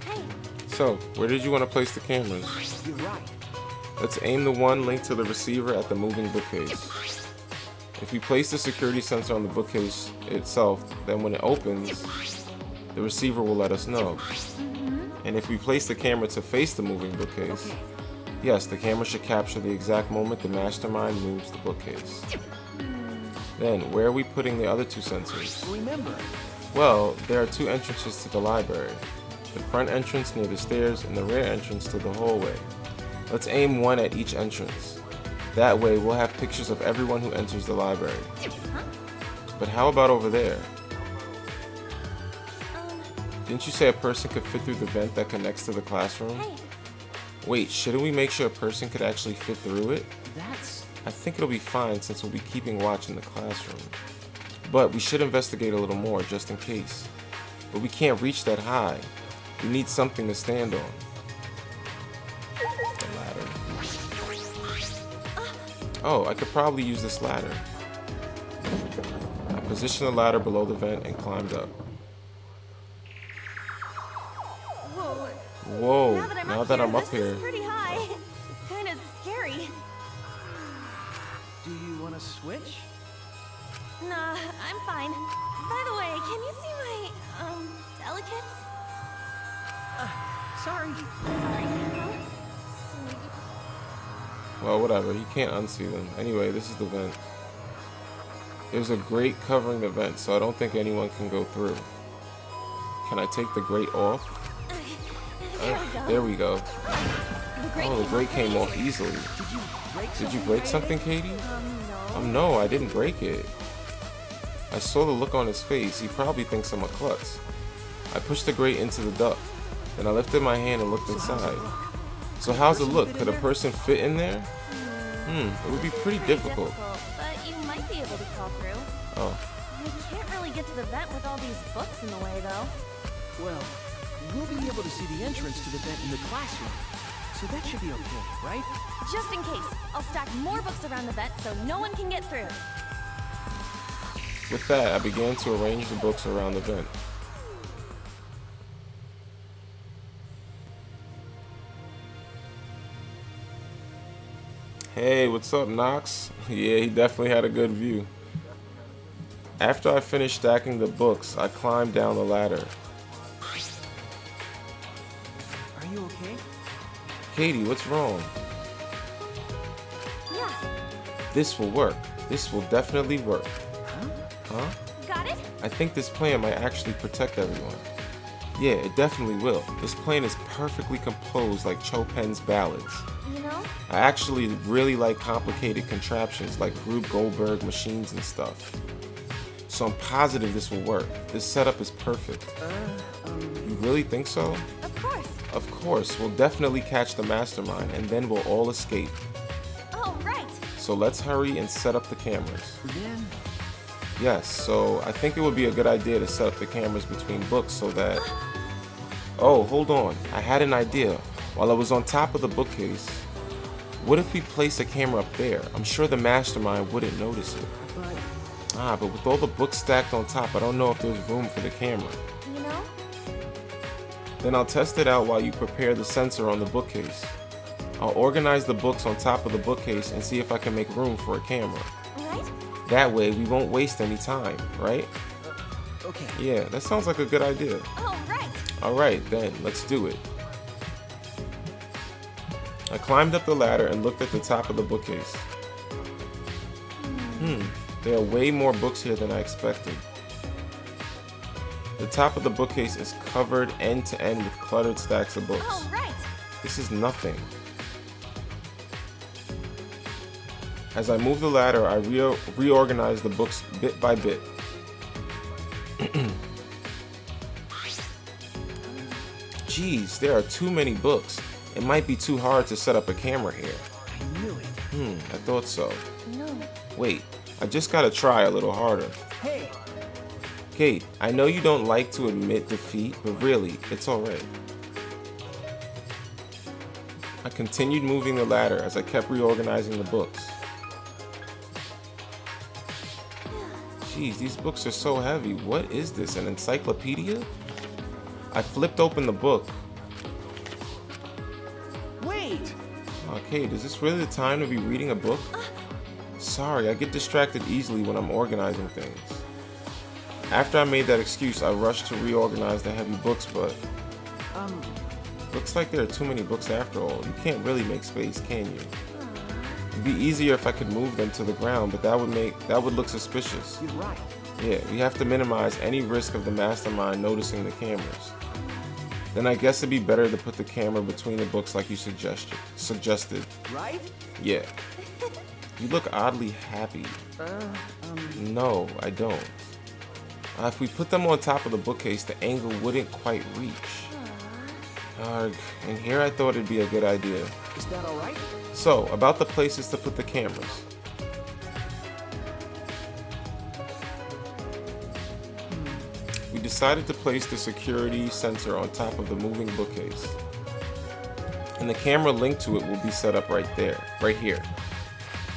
Hey, So, where did you want to place the cameras? You're right. Let's aim the one linked to the receiver at the moving bookcase. If we place the security sensor on the bookcase itself, then when it opens, the receiver will let us know. And if we place the camera to face the moving bookcase, yes, the camera should capture the exact moment the mastermind moves the bookcase. Then, where are we putting the other 2 sensors? Remember, Well, there are 2 entrances to the library. The front entrance near the stairs and the rear entrance to the hallway. Let's aim one at each entrance. That way, we'll have pictures of everyone who enters the library. But how about over there? Didn't you say a person could fit through the vent that connects to the classroom? hey. Wait, shouldn't we make sure a person could actually fit through it? that's... I think it'll be fine since we'll be keeping watch in the classroom. But we should investigate a little more just in case. But we can't reach that high. We need something to stand on. The ladder. Oh, I could probably use this ladder. I positioned the ladder below the vent and climbed up. Whoa. Whoa, Now that I'm up here, this is pretty high. It's kind of scary. Do you want to switch? Nah, I'm fine. By the way, can you see my, delicates? Sorry. Sorry, huh? Well, whatever. You can't unsee them. Anyway, this is the vent. There's a grate covering the vent, so I don't think anyone can go through. Can I take the grate off? There we go. Oh, the grate came off easily. Did you break something, Katie? No. No, I didn't break it. I saw the look on his face. He probably thinks I'm a klutz. I pushed the grate into the duct. Then I lifted my hand and looked inside. So how's it look? Could a person fit in there? It would be pretty difficult. But you might be able to crawl through. Oh. We can't really get to the vent with all these books in the way, though. Well, we'll be able to see the entrance to the vent in the classroom. So that should be okay, right? Just in case, I'll stack more books around the vent so no one can get through. With that, I began to arrange the books around the vent. Hey, what's up, Knox? Yeah, he definitely had a good view. After I finished stacking the books, I climbed down the ladder. Are you okay? Katie, what's wrong? Yeah. This will work. This will definitely work. Huh? Got it? I think this plan might actually protect everyone. Yeah, it definitely will. This plan is perfectly composed like Chopin's ballads. You know? I actually really like complicated contraptions like Rube Goldberg machines and stuff. So I'm positive this will work. This setup is perfect. You really think so? Of course. Of course, we'll definitely catch the mastermind and then we'll all escape. Oh, right. So let's hurry and set up the cameras. Then Yes, so I think it would be a good idea to set up the cameras between books so that... Oh, hold on. I had an idea. While I was on top of the bookcase, what if we place a camera up there? I'm sure the mastermind wouldn't notice it. but But with all the books stacked on top, I don't know if there's room for the camera. You know? Then I'll test it out while you prepare the sensor on the bookcase. I'll organize the books on top of the bookcase and see if I can make room for a camera. Right? That way we won't waste any time, right? okay. Yeah, that sounds like a good idea. Oh, right. Alright then, let's do it. I climbed up the ladder and looked at the top of the bookcase. There are way more books here than I expected. The top of the bookcase is covered end to end with cluttered stacks of books. Oh, right. This is nothing. As I moved the ladder, I reorganized the books bit by bit. Geez, there are too many books. It might be too hard to set up a camera here. I knew it. I thought so. No. Wait, I just gotta try a little harder. Hey, Kate, I know you don't like to admit defeat, but really, it's alright. I continued moving the ladder as I kept reorganizing the books. Jeez, these books are so heavy. What is this, an encyclopedia? I flipped open the book. wait! Okay, is this really the time to be reading a book? Sorry, I get distracted easily when I'm organizing things. After I made that excuse, I rushed to reorganize the heavy books, but looks like there are too many books after all. You can't really make space, can you? It'd be easier if I could move them to the ground, but that would look suspicious. You're right. Yeah, we have to minimize any risk of the mastermind noticing the cameras. Then I guess it'd be better to put the camera between the books like you suggested. Right? Yeah. You look oddly happy. No, I don't. If we put them on top of the bookcase, the angle wouldn't quite reach. Arg, and here I thought it'd be a good idea. Is that alright? So, about the places to put the cameras. We decided to place the security sensor on top of the moving bookcase. And the camera linked to it will be set up right there, right here.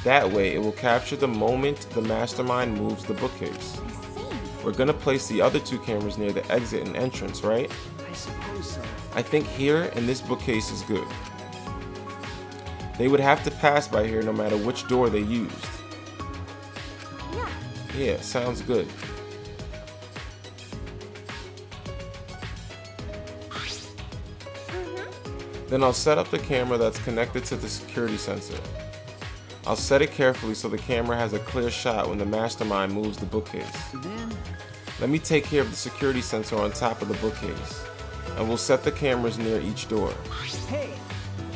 That way, it will capture the moment the mastermind moves the bookcase. I see. We're gonna place the other 2 cameras near the exit and entrance, right? I suppose so. I think here and this bookcase is good. They would have to pass by here no matter which door they used. Yeah. Yeah, sounds good. Then I'll set up the camera that's connected to the security sensor. I'll set it carefully so the camera has a clear shot when the mastermind moves the bookcase. Then, Let me take care of the security sensor on top of the bookcase, and we'll set the cameras near each door. hey,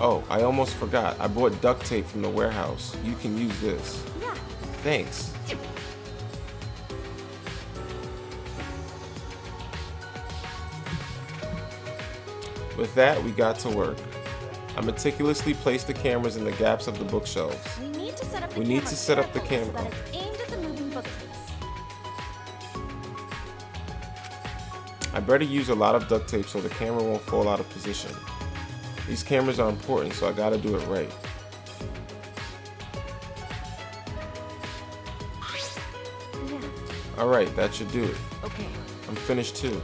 Oh, I almost forgot. I bought duct tape from the warehouse. You can use this. Yeah. Thanks. With that, we got to work. I meticulously placed the cameras in the gaps of the bookshelves. We need to set up the We camera need to set up the carefully camera. so that it's aimed at the moving bookcase. I better use a lot of duct tape so the camera won't fall out of position. These cameras are important, so I gotta do it right. Yeah. Alright, that should do it. okay. I'm finished too.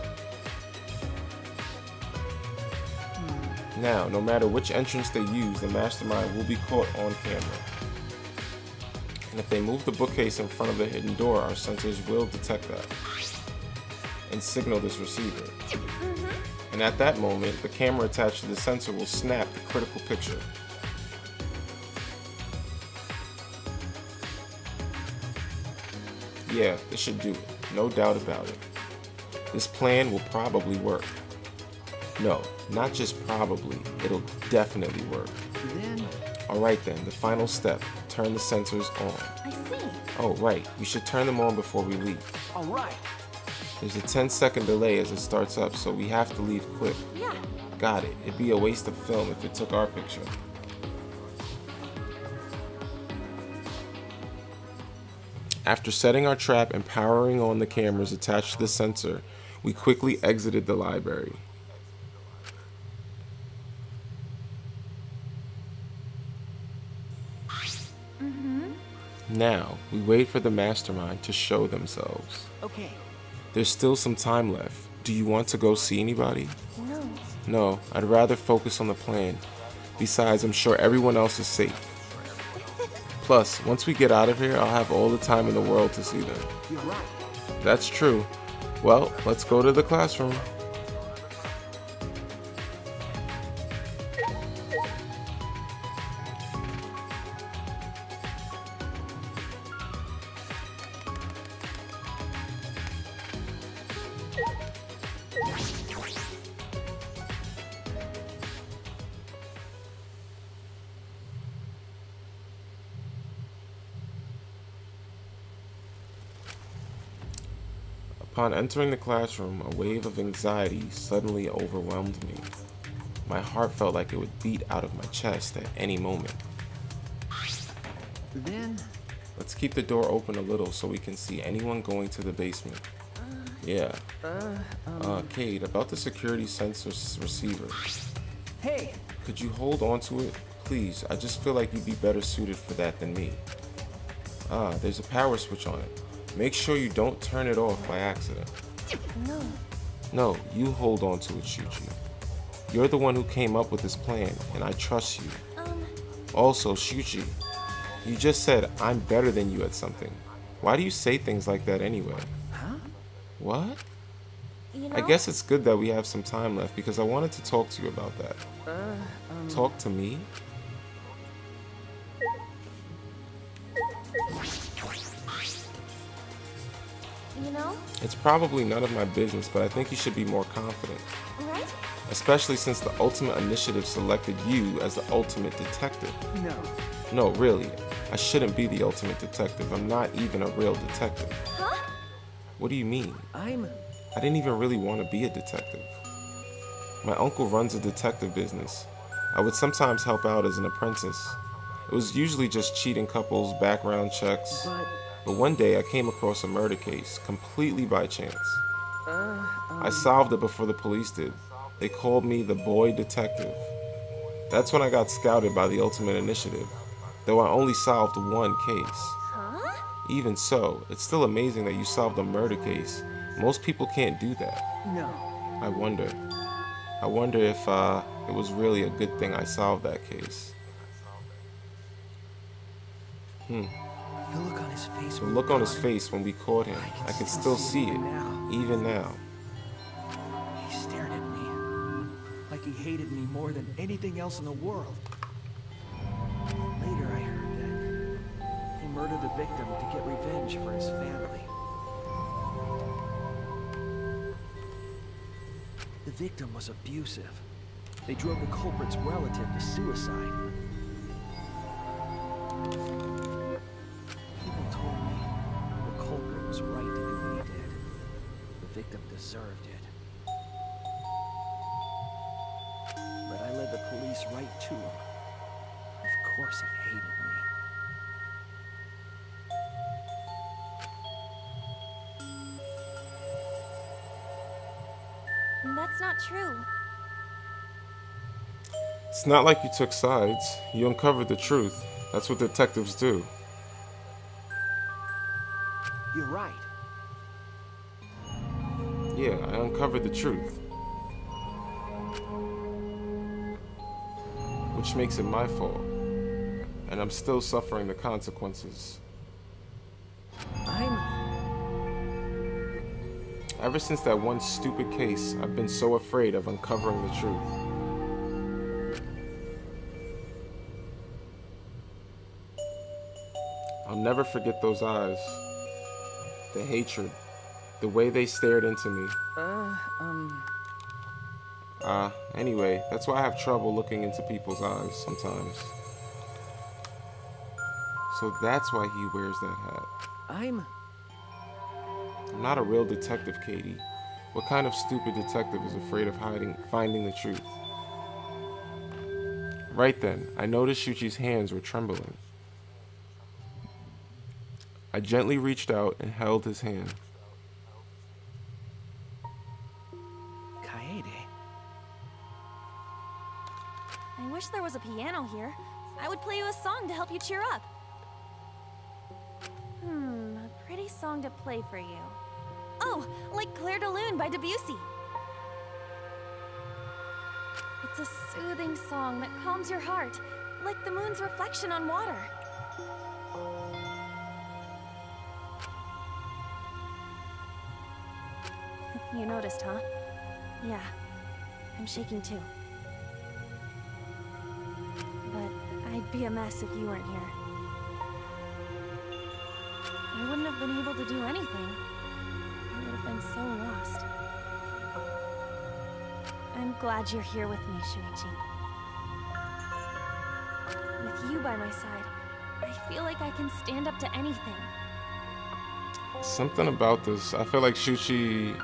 Now, no matter which entrance they use, the mastermind will be caught on camera. And if they move the bookcase in front of the hidden door, our sensors will detect that and signal this receiver. And at that moment, the camera attached to the sensor will snap the critical picture. Yeah, this should do it. No doubt about it. This plan will probably work. No, not just probably, it'll definitely work. Then, Alright then, the final step, turn the sensors on. I see. Oh right, we should turn them on before we leave. all right. There's a 10-second delay as it starts up, so we have to leave quick. Yeah. Got it, it'd be a waste of film if it took our picture. After setting our trap and powering on the cameras attached to the sensor, we quickly exited the library. Now, we wait for the mastermind to show themselves. Okay. There's still some time left. Do you want to go see anybody? No. No, I'd rather focus on the plan. Besides, I'm sure everyone else is safe. Plus, once we get out of here, I'll have all the time in the world to see them. You're right. That's true. Well, let's go to the classroom. Upon entering the classroom, a wave of anxiety suddenly overwhelmed me. My heart felt like it would beat out of my chest at any moment. Then, Let's keep the door open a little so we can see anyone going to the basement. Yeah. Cade, about the security sensor receiver. hey, Could you hold on to it? Please, I just feel like you'd be better suited for that than me. There's a power switch on it. Make sure you don't turn it off by accident. No. No, you hold on to it, Shuchi. You're the one who came up with this plan, and I trust you. Also, Shuchi, you just said I'm better than you at something. Why do you say things like that anyway? huh? What? You know? I guess it's good that we have some time left because I wanted to talk to you about that. Talk to me? You know? It's probably none of my business, but I think you should be more confident. Right? Especially since the Ultimate Initiative selected you as the Ultimate Detective. No. No, really. I shouldn't be the Ultimate Detective. I'm not even a real detective. Huh? What do you mean? I'm... I didn't even really want to be a detective. My uncle runs a detective business. I would sometimes help out as an apprentice. It was usually just cheating couples, background checks. But one day I came across a murder case, completely by chance. I solved it before the police did. They called me the boy detective. That's when I got scouted by the Ultimate Initiative. though I only solved one case. Huh? Even so, it's still amazing that you solved a murder case. Most people can't do that. No. I wonder if it was really a good thing I solved that case. The look on his face. The look on his face when we caught him, I can still see it, even now. He stared at me like he hated me more than anything else in the world. Later I heard that he murdered the victim to get revenge for his family. The victim was abusive. They drove the culprit's relative to suicide. People told me the culprit was right to do what he did. The victim deserved it. But I led the police right to him. Of course he hated me. That's not true. It's not like you took sides. You uncovered the truth. That's what detectives do. You're right. Yeah, I uncovered the truth. Which makes it my fault. And I'm still suffering the consequences. Ever since that one stupid case, I've been so afraid of uncovering the truth. I'll never forget those eyes. The hatred. The way they stared into me. Anyway, that's why I have trouble looking into people's eyes sometimes. So that's why he wears that hat. I'm not a real detective, Katie. What kind of stupid detective is afraid of finding the truth? Right then, I noticed Shuchi's hands were trembling. I gently reached out and held his hand. Kaede. I wish there was a piano here. I would play you a song to help you cheer up. A pretty song to play for you. Oh, like Clair de Lune by Debussy. It's a soothing song that calms your heart, like the moon's reflection on water. You noticed, huh? Yeah, I'm shaking too. But I'd be a mess if you weren't here. I wouldn't have been able to do anything. I would have been so lost. I'm glad you're here with me, Shuichi. With you by my side, I feel like I can stand up to anything. Something about this. I feel like Shuchi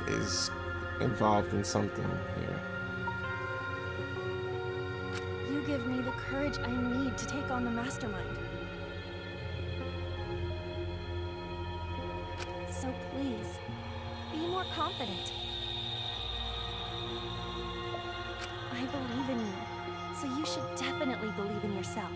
is involved in something here. You give me the courage I need to take on the mastermind. So please, be more confident. I believe in you, so you should definitely believe in yourself.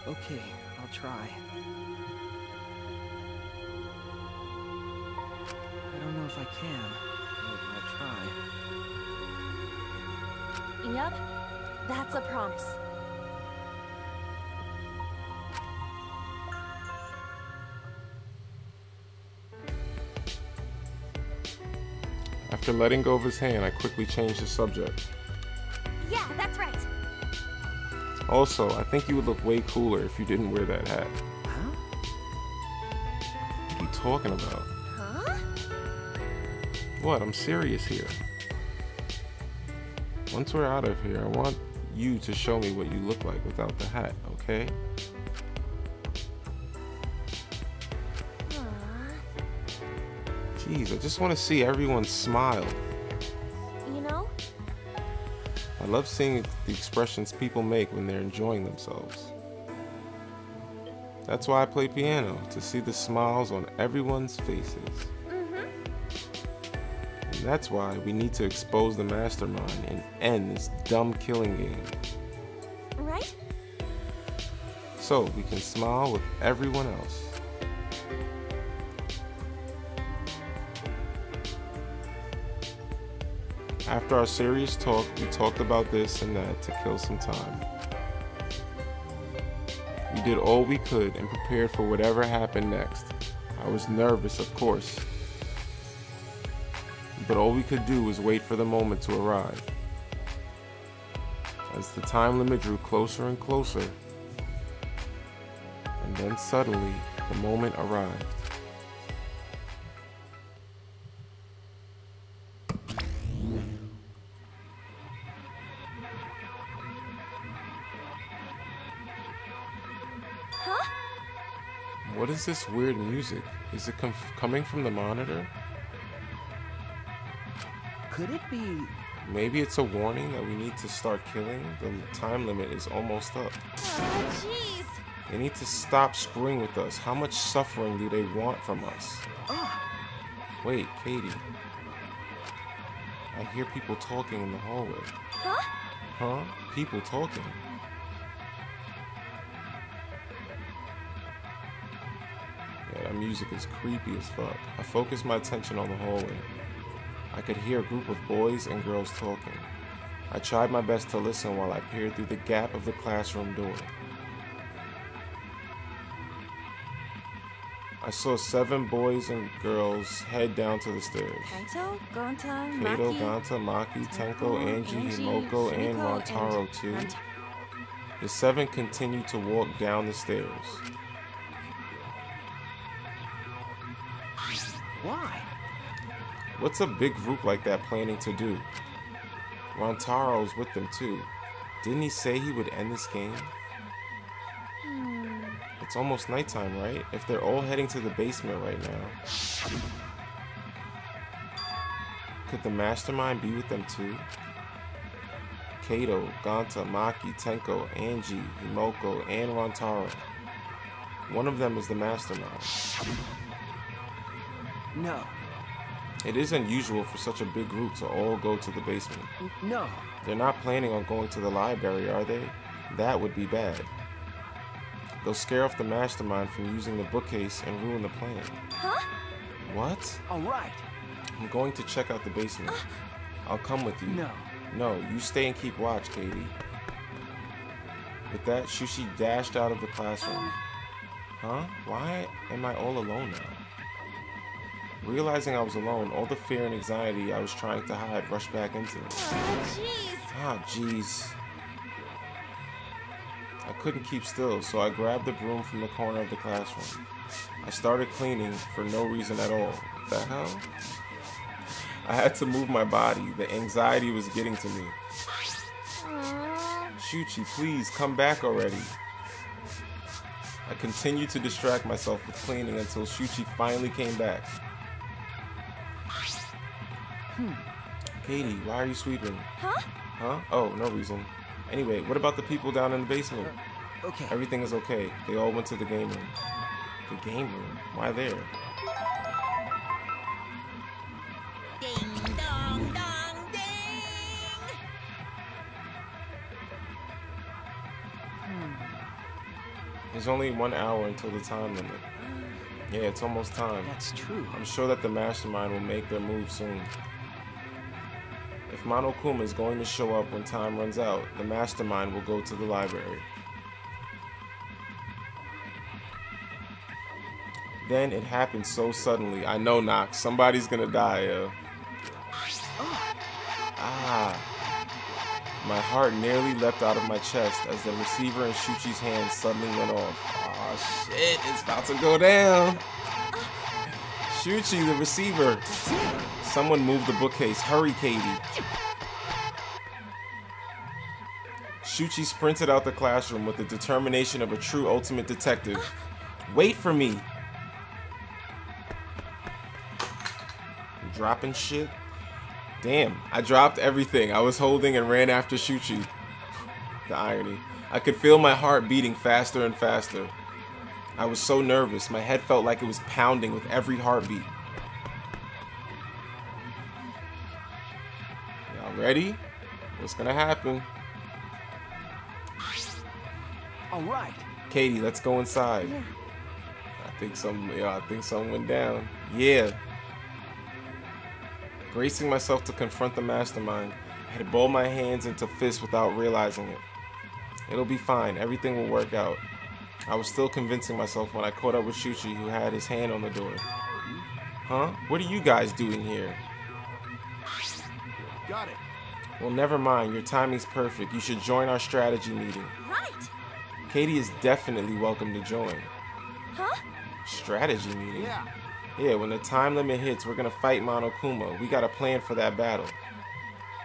Okay, I'll try. I don't know if I can, but I'll try. Yep, that's a promise. After letting go of his hand, I quickly changed the subject. Yeah, that's right. Also, I think you would look way cooler if you didn't wear that hat. Huh? What are you talking about? Huh? What? I'm serious here. Once we're out of here, I want you to show me what you look like without the hat, okay? Jeez, I just want to see everyone smile. You know? I love seeing the expressions people make when they're enjoying themselves. That's why I play piano, to see the smiles on everyone's faces. And that's why we need to expose the mastermind and end this dumb killing game. Right? So we can smile with everyone else. After our serious talk, we talked about this and that to kill some time. We did all we could and prepared for whatever happened next. I was nervous, of course. But all we could do was wait for the moment to arrive. As the time limit drew closer and closer, and then suddenly, the moment arrived. Huh? What is this weird music? Is it coming from the monitor? Could it be? Maybe it's a warning that we need to start killing. The time limit is almost up. Oh, jeez. They need to stop screwing with us. How much suffering do they want from us? Wait, Katie. I hear people talking in the hallway. Huh? Huh? People talking. Yeah, that music is creepy as fuck. I focused my attention on the hallway. I could hear a group of boys and girls talking. I tried my best to listen while I peered through the gap of the classroom door. I saw 7 boys and girls head down to the stairs. Kanto, Gonta, Kato, Maki, Ganta, Maki, Tenko, Angie, Himoko, and Shimiko, Rantaro too. and- The 7 continued to walk down the stairs. Why? What's a big group like that planning to do? Rantaro's with them too. Didn't he say he would end this game? It's almost nighttime, right? If they're all heading to the basement right now. Could the mastermind be with them too? Kato, Ganta, Maki, Tenko, Angie, Himoko, and Rantaro. One of them is the mastermind. No. It is unusual for such a big group to all go to the basement. No. They're not planning on going to the library, are they? That would be bad. They'll scare off the mastermind from using the bookcase and ruin the plan. Huh? What? All right. I'm going to check out the basement. I'll come with you. No. No, you stay and keep watch, Katie. With that, Shushi dashed out of the classroom. Huh? Why am I all alone now? Realizing I was alone, all the fear and anxiety I was trying to hide rushed back into me. Oh, jeez. Ah, jeez. I couldn't keep still, so I grabbed the broom from the corner of the classroom. I started cleaning for no reason at all. What the hell? I had to move my body. The anxiety was getting to me. Shuchi, please, come back already. I continued to distract myself with cleaning until Shuchi finally came back. Katie, why are you sweeping? Huh? Huh? Oh, no reason. Anyway, what about the people down in the basement? Okay. Everything is okay. They all went to the game room. The game room? Why there? Ding dong dong ding. There's only 1 hour until the time limit. Yeah, it's almost time. That's true. I'm sure that the mastermind will make their move soon. If Monokuma is going to show up when time runs out, the mastermind will go to the library. Then it happened so suddenly. I know, Nox. Somebody's gonna die, yo. Ah. My heart nearly leapt out of my chest as the receiver in Shuchi's hand suddenly went off. Oh shit, it's about to go down. Shuchi, the receiver. Someone move the bookcase. Hurry, Katie. Shuchi sprinted out the classroom with the determination of a true ultimate detective. Wait for me. Dropping shit. Damn, I dropped everything I was holding and ran after Shuchi. The irony. I could feel my heart beating faster and faster. I was so nervous, my head felt like it was pounding with every heartbeat. Ready? What's gonna happen? All right. Katie, let's go inside. Yeah. I think something went down. Yeah. Bracing myself to confront the mastermind, I had balled my hands into fists without realizing it. It'll be fine. Everything will work out. I was still convincing myself when I caught up with Shuchi, who had his hand on the door. Huh? What are you guys doing here? Got it. Well, never mind. Your timing's perfect. You should join our strategy meeting. Right. Katie is definitely welcome to join. Huh? Strategy meeting? Yeah. Yeah, when the time limit hits, we're gonna fight Monokuma. We got a plan for that battle.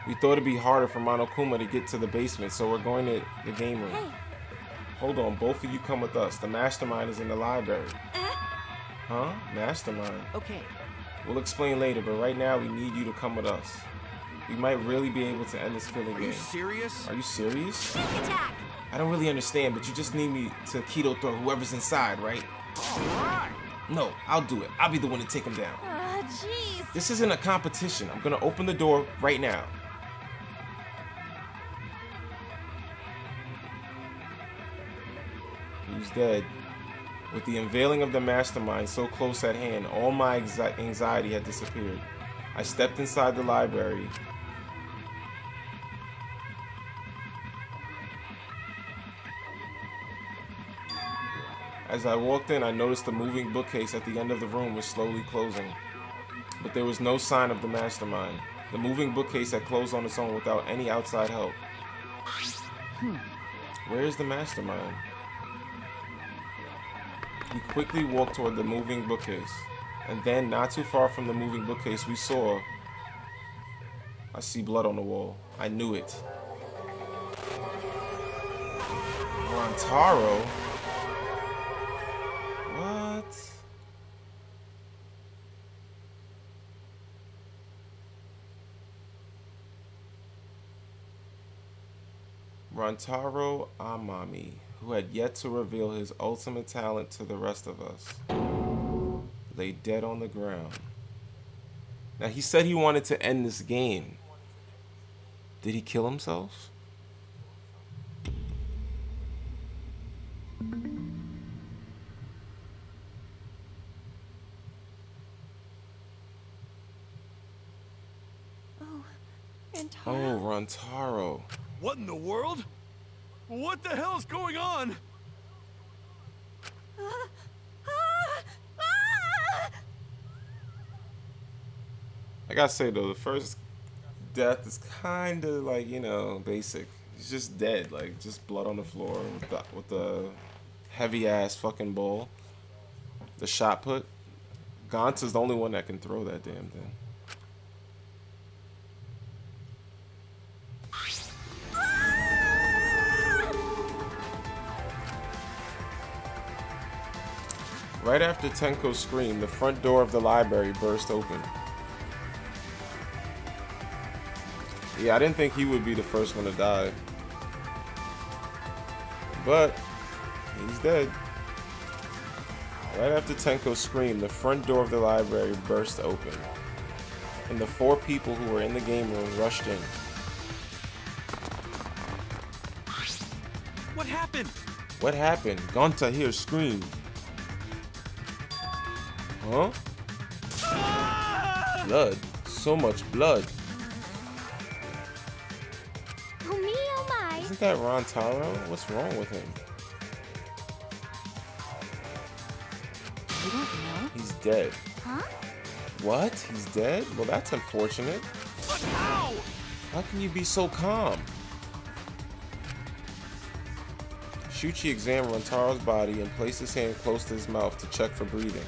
We thought it'd be harder for Monokuma to get to the basement, so we're going to the game room. Hey. Hold on, both of you come with us. The mastermind is in the library. Eh? Huh? Mastermind. Okay. We'll explain later, but right now we need you to come with us. We might really be able to end this killing Are you game. serious? Are you serious? Sneak attack. I don't really understand, but you just need me to Keto throw whoever's inside, right? All right. No, I'll do it. I'll be the one to take him down. Jeez. This isn't a competition. I'm gonna open the door right now. Who's dead? With the unveiling of the mastermind so close at hand, all my anxiety had disappeared. I stepped inside the library. As I walked in, I noticed the moving bookcase at the end of the room was slowly closing. But there was no sign of the mastermind. The moving bookcase had closed on its own without any outside help. Where is the mastermind? We quickly walked toward the moving bookcase. And then, not too far from the moving bookcase, we saw... I see blood on the wall. I knew it. Rantaro? What? Rantaro Amami, who had yet to reveal his ultimate talent to the rest of us, lay dead on the ground. Now, he said he wanted to end this game. Did he kill himself? Oh, Rantaro. What in the world? What the hell's going on? I gotta say though, the first death is kind of like, you know, basic. He's just dead, like just blood on the floor with the heavy ass fucking ball. The shot put. Gantz is the only one that can throw that damn thing. Right after Tenko screamed, the front door of the library burst open. Yeah, I didn't think he would be the first one to die. But he's dead. Right after Tenko screamed, the front door of the library burst open. And the 4 people who were in the game room rushed in. What happened? What happened? Gonta here screamed. Huh? Blood. So much blood. Oh me, oh my. Isn't that Rantaro? What's wrong with him? I don't know. He's dead. Huh? What? He's dead? Well, that's unfortunate. But how? How can you be so calm? Shuchi examined Rantaro's body and placed his hand close to his mouth to check for breathing.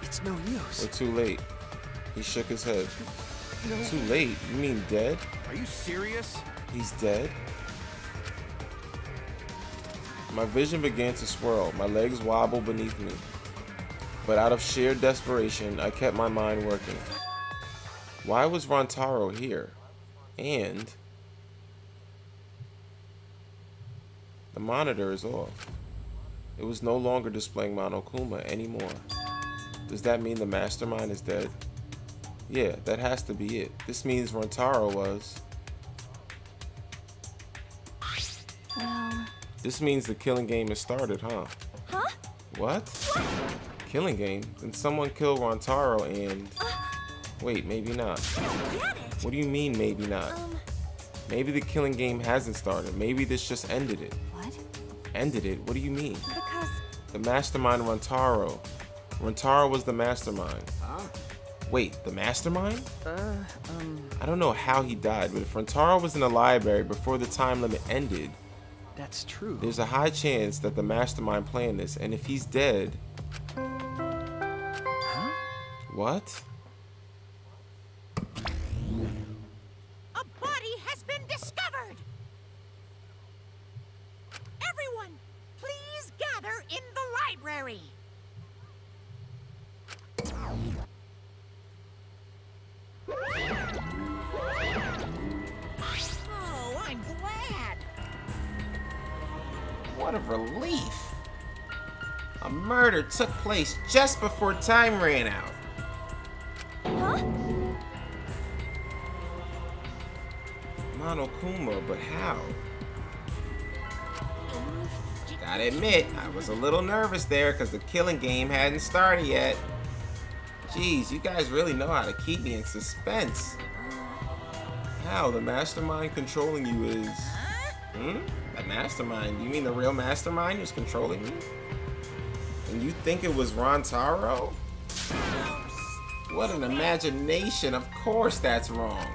It's no use. We're too late. He shook his head. No. Too late? You mean dead? Are you serious? He's dead? My vision began to swirl. My legs wobbled beneath me. But out of sheer desperation, I kept my mind working. Why was Rantaro here? And the monitor is off. It was no longer displaying Monokuma anymore. Does that mean the mastermind is dead? Yeah, that has to be it. This means Rantaro was. Well... This means the killing game has started, huh? Huh? What? Killing game? Then someone killed Rantaro and... Wait, maybe not. I don't get it. What do you mean, maybe not? Maybe the killing game hasn't started. Maybe this just ended it. What? Ended it? What do you mean? Because... The mastermind Rantaro. Rantaro was the mastermind. Huh? Wait, the mastermind? I don't know how he died, but if Rantaro was in the library before the time limit ended, That's true. there's a high chance that the mastermind planned this, and if he's dead... Huh? What? A body has been discovered! Everyone, please gather in the library! Oh, I'm glad! What a relief. A murder took place just before time ran out. Huh? Monokuma, but how? Gotta admit, I was a little nervous there because the killing game hadn't started yet. Jeez, you guys really know how to keep me in suspense. How? The mastermind controlling you is... The mastermind? You mean the real mastermind who's controlling me? And you think it was Rantaro? What an imagination. Of course that's wrong.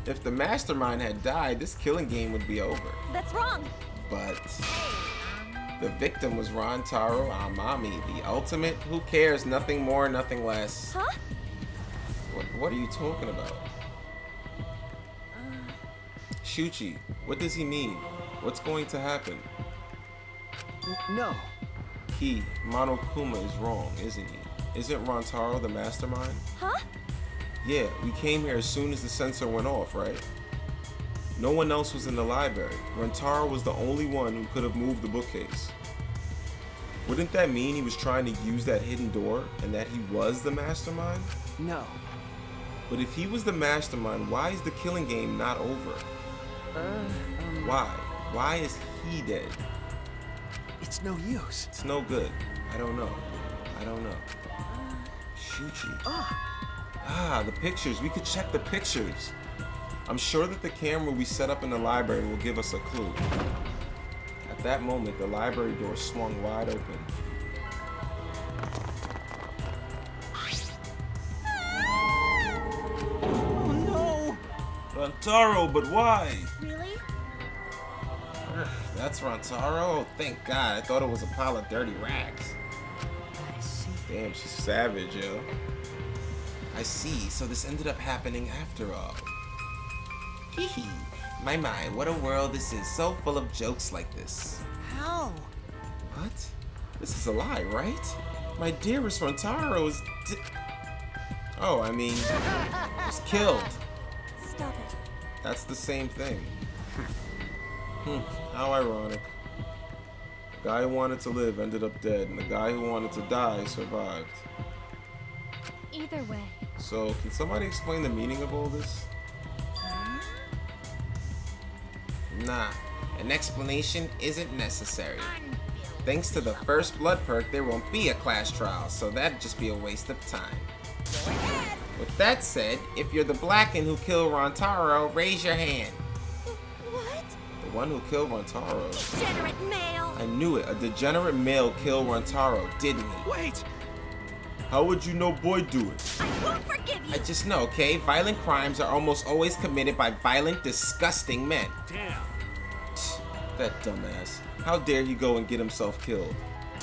If the mastermind had died, this killing game would be over. That's wrong. But... the victim was Rantaro Amami, the ultimate. Who cares? Nothing more, nothing less. Huh? What are you talking about? Shuchi, what does he mean? What's going to happen? No. He, Monokuma, is wrong, isn't he? Isn't Rantaro the mastermind? Huh? Yeah, we came here as soon as the sensor went off, right? No one else was in the library. Rantaro was the only one who could have moved the bookcase. Wouldn't that mean he was trying to use that hidden door and that he was the mastermind? No. But if he was the mastermind, why is the killing game not over? Why? Why is he dead? It's no use. It's no good. I don't know. I don't know. Shuchi. Ah, the pictures. We could check the pictures. I'm sure that the camera we set up in the library will give us a clue. At that moment, the library door swung wide open. Oh no! Rantaro, but why? Really? That's Rantaro? Thank God. I thought it was a pile of dirty rags. I see. Damn, she's savage, yo. I see. So this ended up happening after all. Hee hee. My, what a world this is. So full of jokes like this. How? What? This is a lie, right? My dearest Rantaro is oh, I mean, was killed. Stop it. That's the same thing. How ironic. The guy who wanted to live ended up dead, and the guy who wanted to die survived. Either way. So, can somebody explain the meaning of all this? Nah, an explanation isn't necessary. Thanks to the first blood perk, there won't be a class trial, so that'd just be a waste of time. With that said, if you're the Blacken who killed Rantaro, raise your hand. What? The one who killed Rantaro. Degenerate male. I knew it. A degenerate male killed Rantaro, didn't he? Wait! How would you know boy do it? I won't forgive you. I just know, okay? Violent crimes are almost always committed by violent, disgusting men. Damn. That dumbass. How dare he go and get himself killed?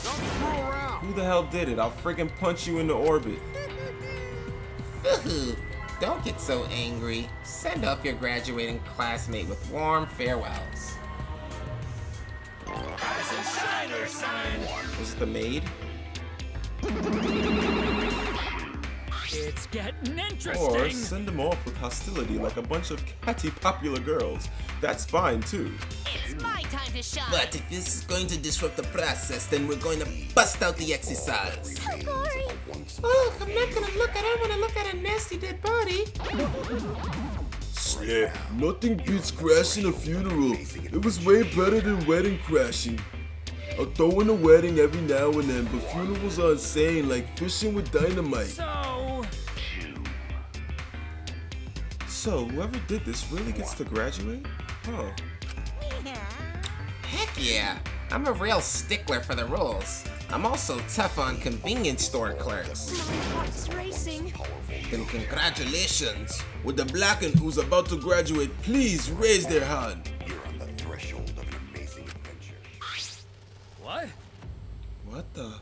Don't screw around! Who the hell did it? I'll friggin' punch you into orbit. Don't get so angry. Send off your graduating classmate with warm farewells. Rise and shine, Earthsign. Was it the maid? It's getting interesting. Or send them off with hostility like a bunch of catty popular girls. That's fine too. It's my time to shine. But if this is going to disrupt the process, then we're going to bust out the exercise. Oh, I'm not gonna look. I don't want to look at a nasty dead body. Yeah, nothing beats crashing a funeral. It was way better than wedding crashing. I'll throw in a wedding every now and then, but funerals are insane, like fishing with dynamite. So, whoever did this really gets to graduate? Huh. Heck yeah! I'm a real stickler for the rules. I'm also tough on convenience store clerks. my heart's racing. Then congratulations! With the blackened who's about to graduate, please raise their hand. What? What the?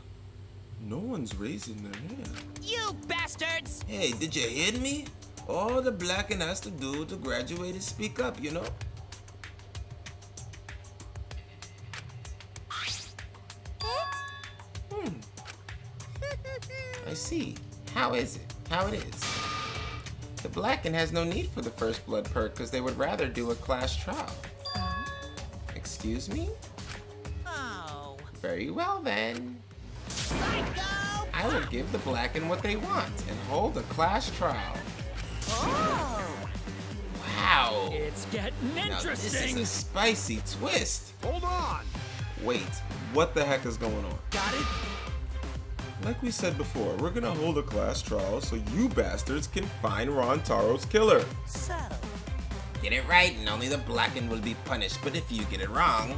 No one's raising their hand. You bastards! Hey, did you hear me? All the blackened has to do to graduate is speak up, you know? I see. How is it? How it is? The Blacken has no need for the first blood perk because they would rather do a class trial. Excuse me? Oh. Very well then. Psycho! I will give the Blacken what they want and hold a class trial. Oh! Wow. It's getting Now this is interesting. a spicy twist. Hold on. Wait, what the heck is going on? Got it? Like we said before, we're gonna hold a class trial so you bastards can find Ron Taro's killer. So, Get it right and only the Blacken will be punished, but if you get it wrong,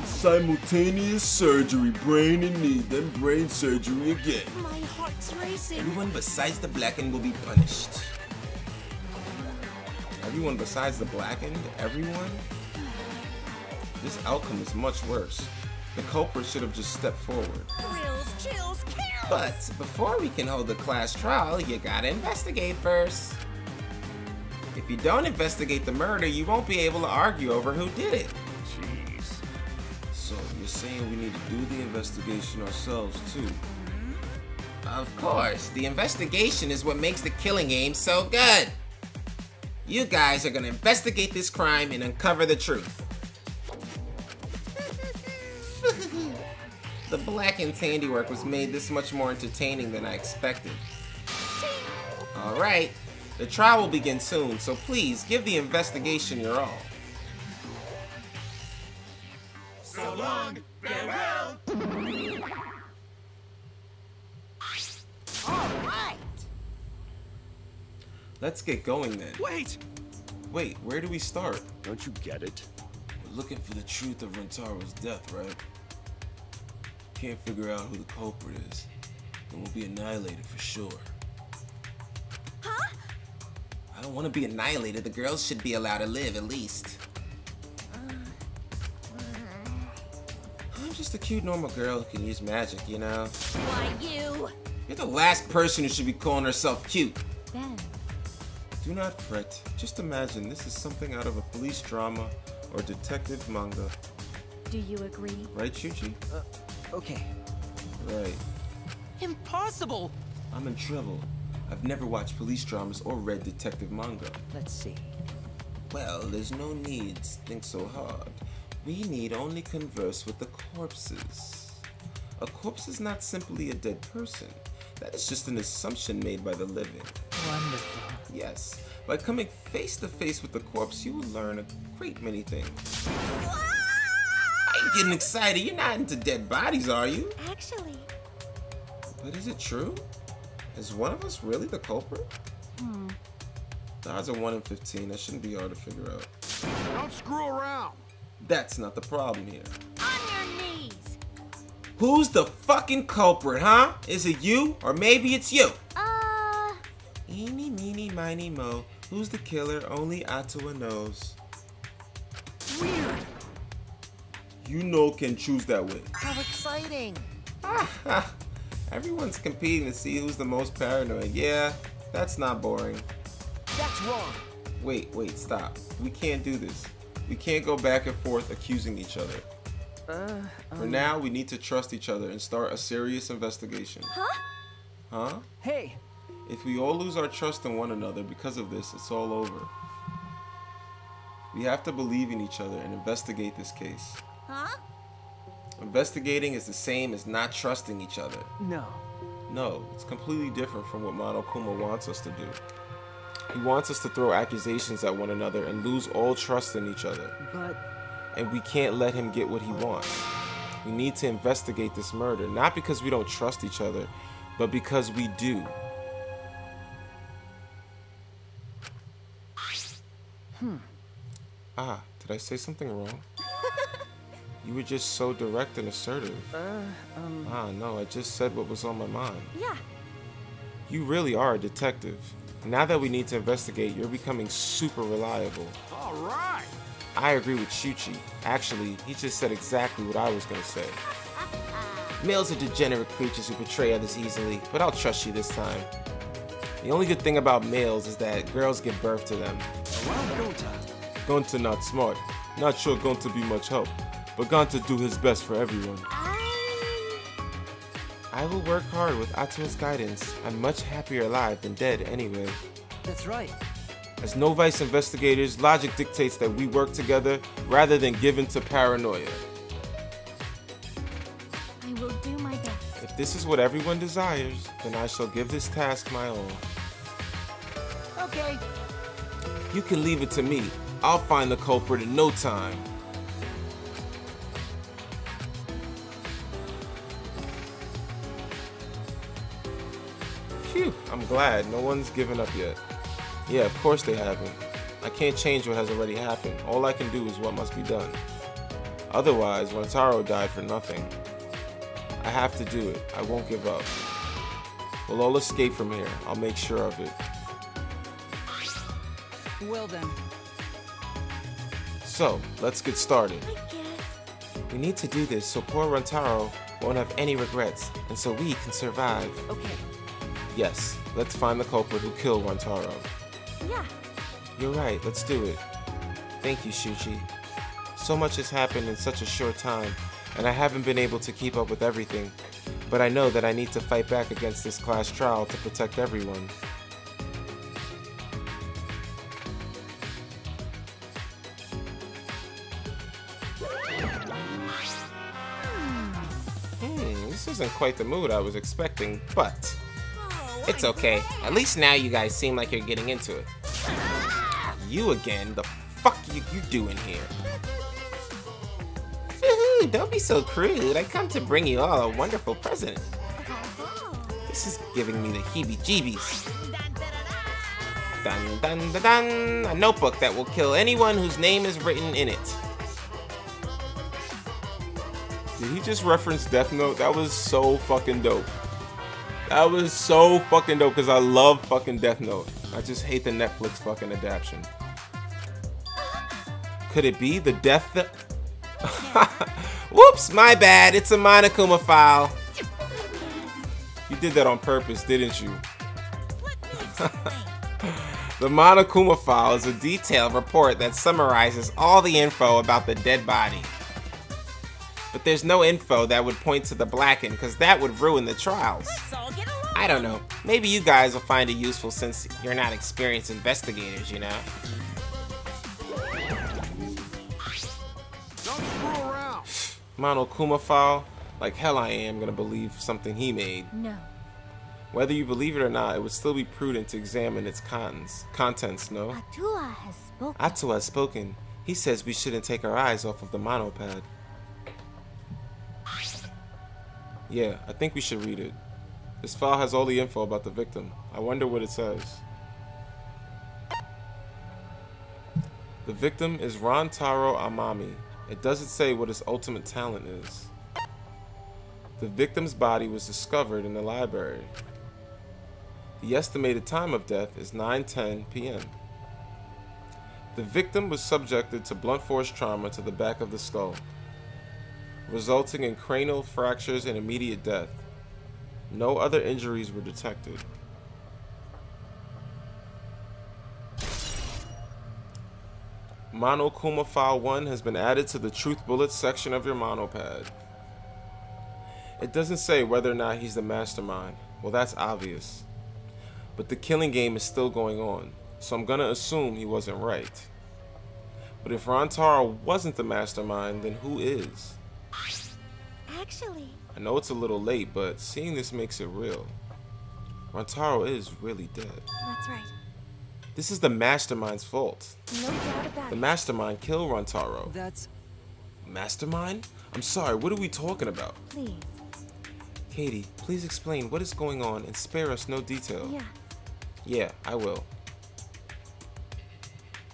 Simultaneous surgery, brain and knee, then brain surgery again. My heart's racing. everyone besides the Blacken will be punished. Everyone besides the Blackened? Everyone? This outcome is much worse. The culprit should have just stepped forward. thrills, chills, kills! But before we can hold the class trial, you gotta investigate first. If you don't investigate the murder, you won't be able to argue over who did it. Jeez. So you're saying we need to do the investigation ourselves too? Of course, the investigation is what makes the killing game so good. You guys are gonna investigate this crime and uncover the truth. The Blackened's handiwork was made this much more entertaining than I expected. Alright, the trial will begin soon, so please give the investigation your all. So long, farewell. Alright! Let's get going then. Wait! Wait, where do we start? Don't you get it? We're looking for the truth of Rentaro's death, right? Can't figure out who the culprit is, then we'll be annihilated for sure. Huh? I don't want to be annihilated. The girls should be allowed to live, at least. I'm just a cute normal girl who can use magic, you know? Why you? You're the last person who should be calling herself cute. Ben. Do not fret. Just imagine this is something out of a police drama or detective manga. Do you agree? Right, Chuchi? Okay. Right. Impossible! I'm in trouble. I've never watched police dramas or read detective manga. Let's see. Well, there's no need to think so hard. We need only converse with the corpses. A corpse is not simply a dead person. That is just an assumption made by the living. Wonderful. Yes, by coming face to face with the corpse, you will learn a great many things. Why are you getting excited? You're not into dead bodies, are you? Actually. But is it true? Is one of us really the culprit? The odds are 1 in 15. That shouldn't be hard to figure out. Don't screw around. That's not the problem here. On your knees! Who's the fucking culprit, huh? Is it you? Or maybe it's you? Eeny, meeny, miny, mo. Who's the killer? Only Atua knows. Weird! You know can choose that way. How exciting! Everyone's competing to see who's the most paranoid. Yeah, that's not boring. That's wrong! Wait, stop. We can't do this. We can't go back and forth accusing each other. For now, we need to trust each other and start a serious investigation. Huh? Huh? Hey, If we all lose our trust in one another because of this, it's all over. We have to believe in each other and investigate this case. Huh? Investigating is the same as not trusting each other. No. No, it's completely different from what Monokuma wants us to do. He wants us to throw accusations at one another and lose all trust in each other. But... And we can't let him get what he wants. We need to investigate this murder, not because we don't trust each other, but because we do. Ah, did I say something wrong? You were just so direct and assertive. Ah, no, I just said what was on my mind. Yeah. You really are a detective. Now that we need to investigate, you're becoming super reliable. All right. I agree with Shuchi. Actually, he just said exactly what I was going to say. Males are degenerate creatures who betray others easily, but I'll trust you this time. The only good thing about males is that girls give birth to them. Around Gonta. Gonta not smart. Not sure Gonta be much help, but Gonta do his best for everyone. I will work hard with Ato's guidance. I'm much happier alive than dead anyway. That's right. As Novice investigators, logic dictates that we work together rather than give in to paranoia. I will do my best. If this is what everyone desires, then I shall give this task my all. Okay. You can leave it to me. I'll find the culprit in no time. Phew, I'm glad no one's given up yet. Yeah, of course they haven't. I can't change what has already happened. All I can do is what must be done. Otherwise, Rantaro died for nothing. I have to do it. I won't give up. We'll all escape from here. I'll make sure of it. Well then. So, let's get started. I guess. We need to do this so poor Rantaro won't have any regrets, and so we can survive. Okay. Yes, let's find the culprit who killed Rantaro. Yeah. You're right, let's do it. Thank you, Shuchi. So much has happened in such a short time, and I haven't been able to keep up with everything. But I know that I need to fight back against this class trial to protect everyone. This isn't quite the mood I was expecting, but It's okay. At least now you guys seem like you're getting into it. You again? The fuck you doing here? Woohoo, don't be so crude. I come to bring you all a wonderful present. This is giving me the heebie-jeebies. Dun dun dun dun! A notebook that will kill anyone whose name is written in it. did he just reference Death Note? That was so fucking dope. That was so fucking dope because I love fucking Death Note. I just hate the Netflix fucking adaptation. Could it be the death that... Whoops, my bad. It's a Monokuma file. You did that on purpose, didn't you? The Monokuma file is a detailed report that summarizes all the info about the dead body. But there's no info that would point to the Blacken, because that would ruin the trials. I don't know. Maybe you guys will find it useful since you're not experienced investigators, you know? Don't screw around. Monokuma file? Like hell I am gonna believe something he made. No. Whether you believe it or not, it would still be prudent to examine its contents, no? Atua has spoken. Atsu has spoken. He says we shouldn't take our eyes off of the monopad. Yeah, I think we should read it. This file has all the info about the victim. I wonder what it says. The victim is Rantaro Amami. It doesn't say what his ultimate talent is. The victim's body was discovered in the library. The estimated time of death is 9:10 p.m. The victim was subjected to blunt force trauma to the back of the skull, resulting in cranial fractures and immediate death. No other injuries were detected. Monokuma File 1 has been added to the Truth Bullets section of your monopad. It doesn't say whether or not he's the mastermind. Well, that's obvious. but the killing game is still going on, so I'm gonna assume he wasn't right. But if Rantaro wasn't the mastermind, then who is? Actually, I know it's a little late, but seeing this makes it real. Rantaro is really dead. that's right. This is the mastermind's fault. No doubt about The it. mastermind killed Rantaro. That's... Mastermind? I'm sorry, what are we talking about? Please. Katie, please explain what is going on and spare us no detail. Yeah. Yeah, I will.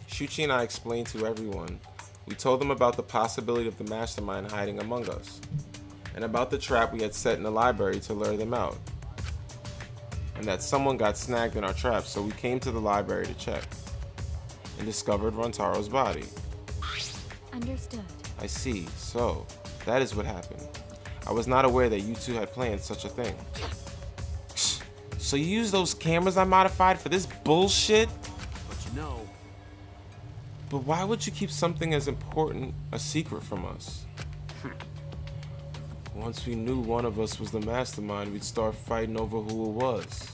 Shuichi and I explained to everyone. We told them about the possibility of the mastermind hiding among us, and about the trap we had set in the library to lure them out, and that someone got snagged in our trap, so we came to the library to check, and discovered Rantaro's body. Understood. I see, so that is what happened. I was not aware that you two had planned such a thing. So you used those cameras I modified for this bullshit? But you know... But why would you keep something as important a secret from us? Once we knew one of us was the mastermind, we'd start fighting over who it was.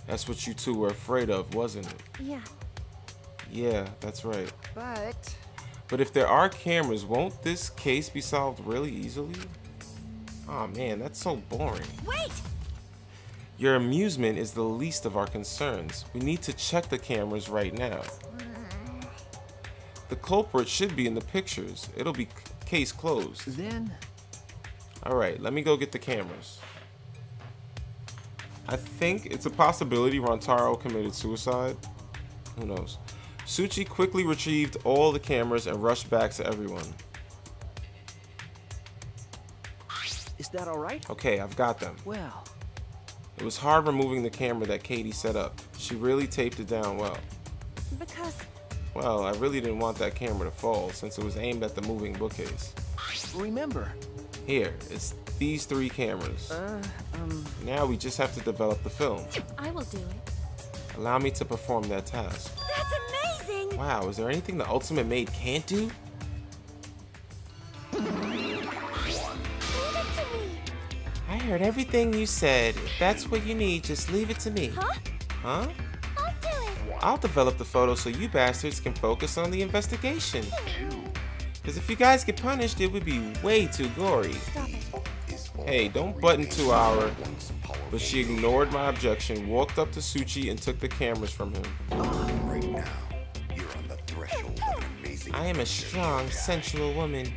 That's what you two were afraid of, wasn't it? Yeah. Yeah, that's right. But But if there are cameras, won't this case be solved really easily? Aw man, that's so boring. wait! Your amusement is the least of our concerns. We need to check the cameras right now. The culprit should be in the pictures. It'll be case closed. Then... Alright, let me go get the cameras. I think it's a possibility Rantaro committed suicide. Who knows? Shuichi quickly retrieved all the cameras and rushed back to everyone. Is that alright? Okay, I've got them. Well... It was hard removing the camera that Katie set up. She really taped it down well. Because Well, I really didn't want that camera to fall since it was aimed at the moving bookcase. Remember... Here, it's these 3 cameras. Now we just have to develop the film. I will do it. Allow me to perform that task. That's amazing! Wow, is there anything the Ultimate Maid can't do? Leave it to me. I heard everything you said. If that's what you need, just leave it to me. Huh? Huh? I'll do it. I'll develop the photo so you bastards can focus on the investigation. Because if you guys get punished, it would be way too gory. Stop it. Hey, don't butt into our... But she ignored my objection, walked up to Shuichi, and took the cameras from him. Right now, you're on the threshold of an amazing... I am a strong, sensual woman.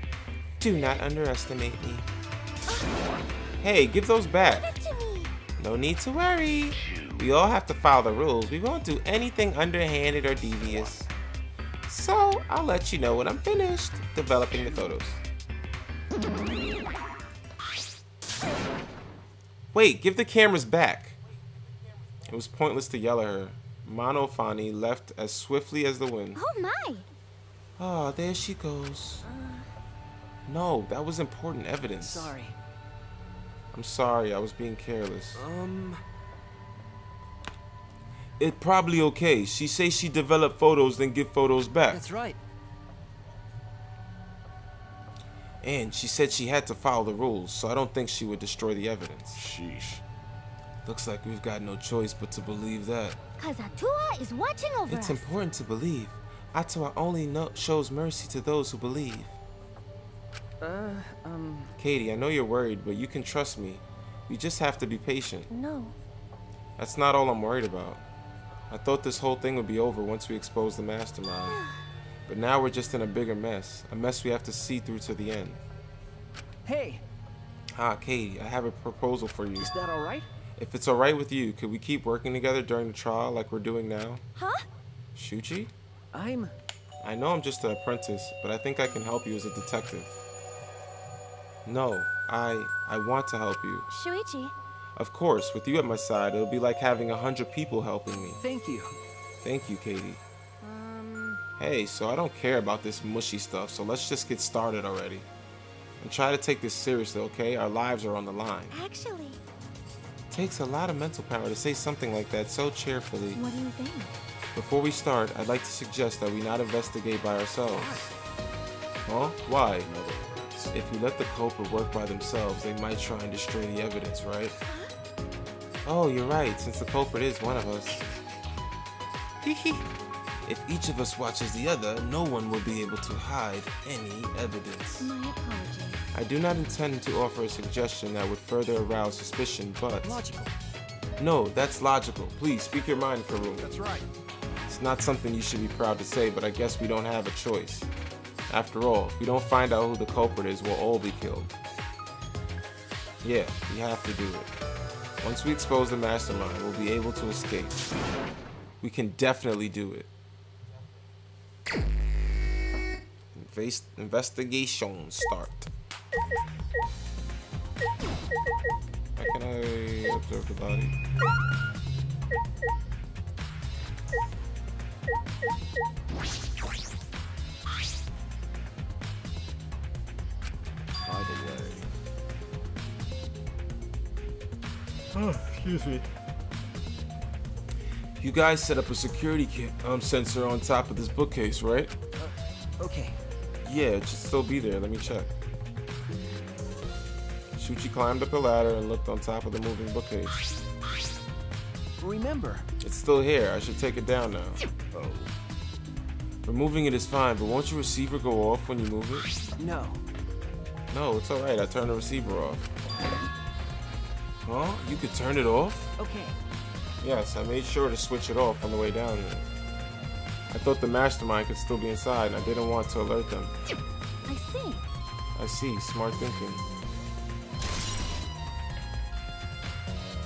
Do not underestimate me. Hey, give those back. Give it to me. No need to worry. We all have to follow the rules. We won't do anything underhanded or devious. So, I'll let you know when I'm finished developing the photos. Wait, give the cameras back. It was pointless to yell at her. Monofani left as swiftly as the wind. Oh my. Oh, there she goes. No, that was important evidence. Sorry. I'm sorry, I was being careless. It probably okay. She say she developed photos, then give photos back. That's right. And she said she had to follow the rules, so I don't think she would destroy the evidence. Sheesh. Looks like we've got no choice but to believe that. Cause Atua is watching over It's us. important to believe. Atua only shows mercy to those who believe. Katie, I know you're worried, but you can trust me. We just have to be patient. No. That's not all I'm worried about. I thought this whole thing would be over once we expose the mastermind. But now we're just in a bigger mess. A mess we have to see through to the end. Hey, Katie, I have a proposal for you. is that alright? If it's alright with you, could we keep working together during the trial like we're doing now? Huh? Shuichi? I know I'm just an apprentice, but I think I can help you as a detective. No, I want to help you. Shuichi. Of course, with you at my side, it'll be like having 100 people helping me. Thank you. Thank you, Katie. Hey, so I don't care about this mushy stuff, so let's just get started already. And try to take this seriously, okay? Our lives are on the line. Actually, It takes a lot of mental power to say something like that so cheerfully. what do you think? Before we start, I'd like to suggest that we not investigate by ourselves. Huh? Why? If we let the culprit work by themselves, they might try and destroy the evidence, right? Oh, you're right, since the culprit is one of us. If each of us watches the other, no one will be able to hide any evidence. My apologies. I do not intend to offer a suggestion that would further arouse suspicion, but... Logical. No, that's logical. Please, speak your mind, Karumi. That's right. It's not something you should be proud to say, but I guess we don't have a choice. After all, if we don't find out who the culprit is, we'll all be killed. Yeah, we have to do it. Once we expose the mastermind, we'll be able to escape. We can definitely do it. Investigation start. How can I observe the body? By the way. Oh, excuse me. You guys set up a security sensor on top of this bookcase, right? Okay. Yeah, it should still be there. Let me check. Shuchi climbed up a ladder and looked on top of the moving bookcase. Remember. It's still here. I should take it down now. Oh. Removing it is fine, but won't your receiver go off when you move it? No. No, it's alright. I turned the receiver off. Huh? You could turn it off? Okay. Yes, I made sure to switch it off on the way down here. I thought the mastermind could still be inside, and I didn't want to alert them. I see. I see. Smart thinking.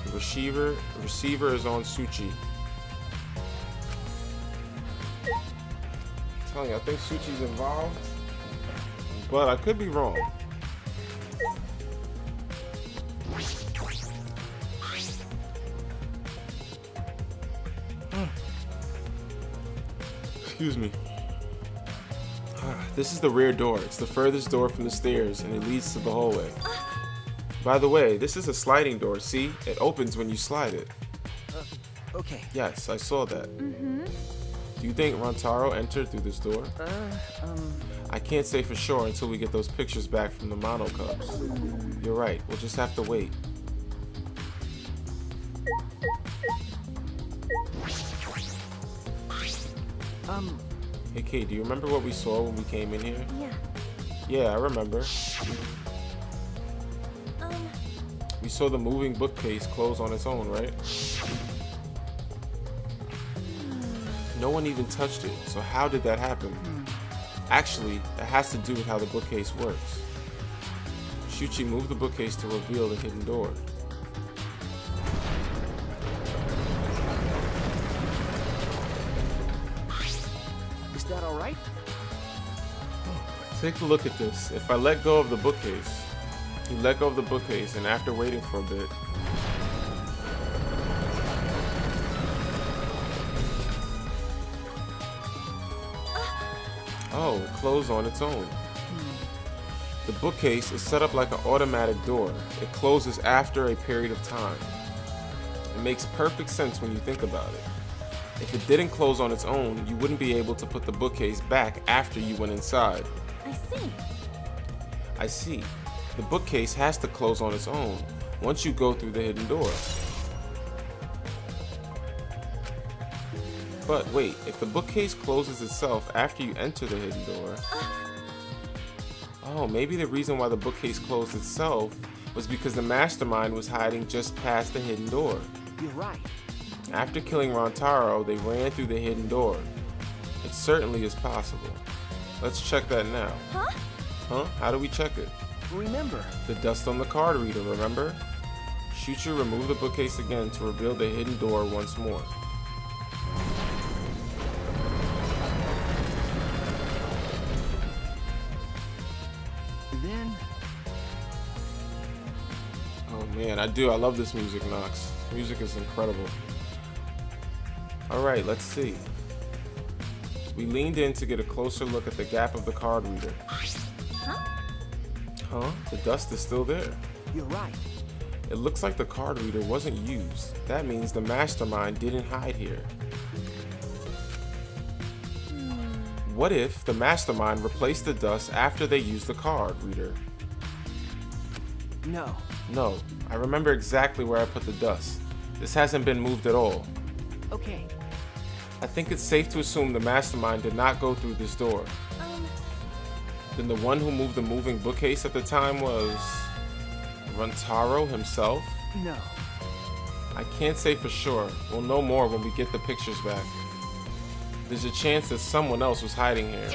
The receiver is on Suchi. I'm telling you, I think Suchi's involved, but I could be wrong. Excuse me. This is the rear door. It's the furthest door from the stairs, and it leads to the hallway. By the way, this is a sliding door, see? It opens when you slide it. Okay. Yes, I saw that. Mm-hmm. Do you think Rantaro entered through this door? I can't say for sure until we get those pictures back from the Mono Cubs. You're right, we'll just have to wait. Hey Kate, do you remember what we saw when we came in here? Yeah. Yeah, I remember. We saw the moving bookcase close on its own, right? No one even touched it, so how did that happen? Actually, it has to do with how the bookcase works. Shuchi moved the bookcase to reveal the hidden door. Is that all right? Take a look at this. If I let go of the bookcase, you let go of the bookcase, and after waiting for a bit, oh, it closed on its own. The bookcase is set up like an automatic door. It closes after a period of time. It makes perfect sense when you think about it. If it didn't close on its own, you wouldn't be able to put the bookcase back after you went inside. I see. I see. The bookcase has to close on its own once you go through the hidden door. But wait, if the bookcase closes itself after you enter the hidden door... Oh, maybe the reason why the bookcase closed itself was because the mastermind was hiding just past the hidden door. You're right. After killing Rantaro, they ran through the hidden door. It certainly is possible. Let's check that now. Huh? Huh? How do we check it? Remember. The dust on the card reader, remember? Shuchi removed the bookcase again to reveal the hidden door once more. Then... Oh man, I love this music, Nox. Music is incredible. Alright, let's see. We leaned in to get a closer look at the gap of the card reader. Huh? The dust is still there. You're right. It looks like the card reader wasn't used. That means the mastermind didn't hide here. What if the mastermind replaced the dust after they used the card reader? No. No, I remember exactly where I put the dust. This hasn't been moved at all. Okay. I think it's safe to assume the mastermind did not go through this door. Then the one who moved the moving bookcase at the time was Runtaro himself? No. I can't say for sure. We'll know more when we get the pictures back. There's a chance that someone else was hiding here.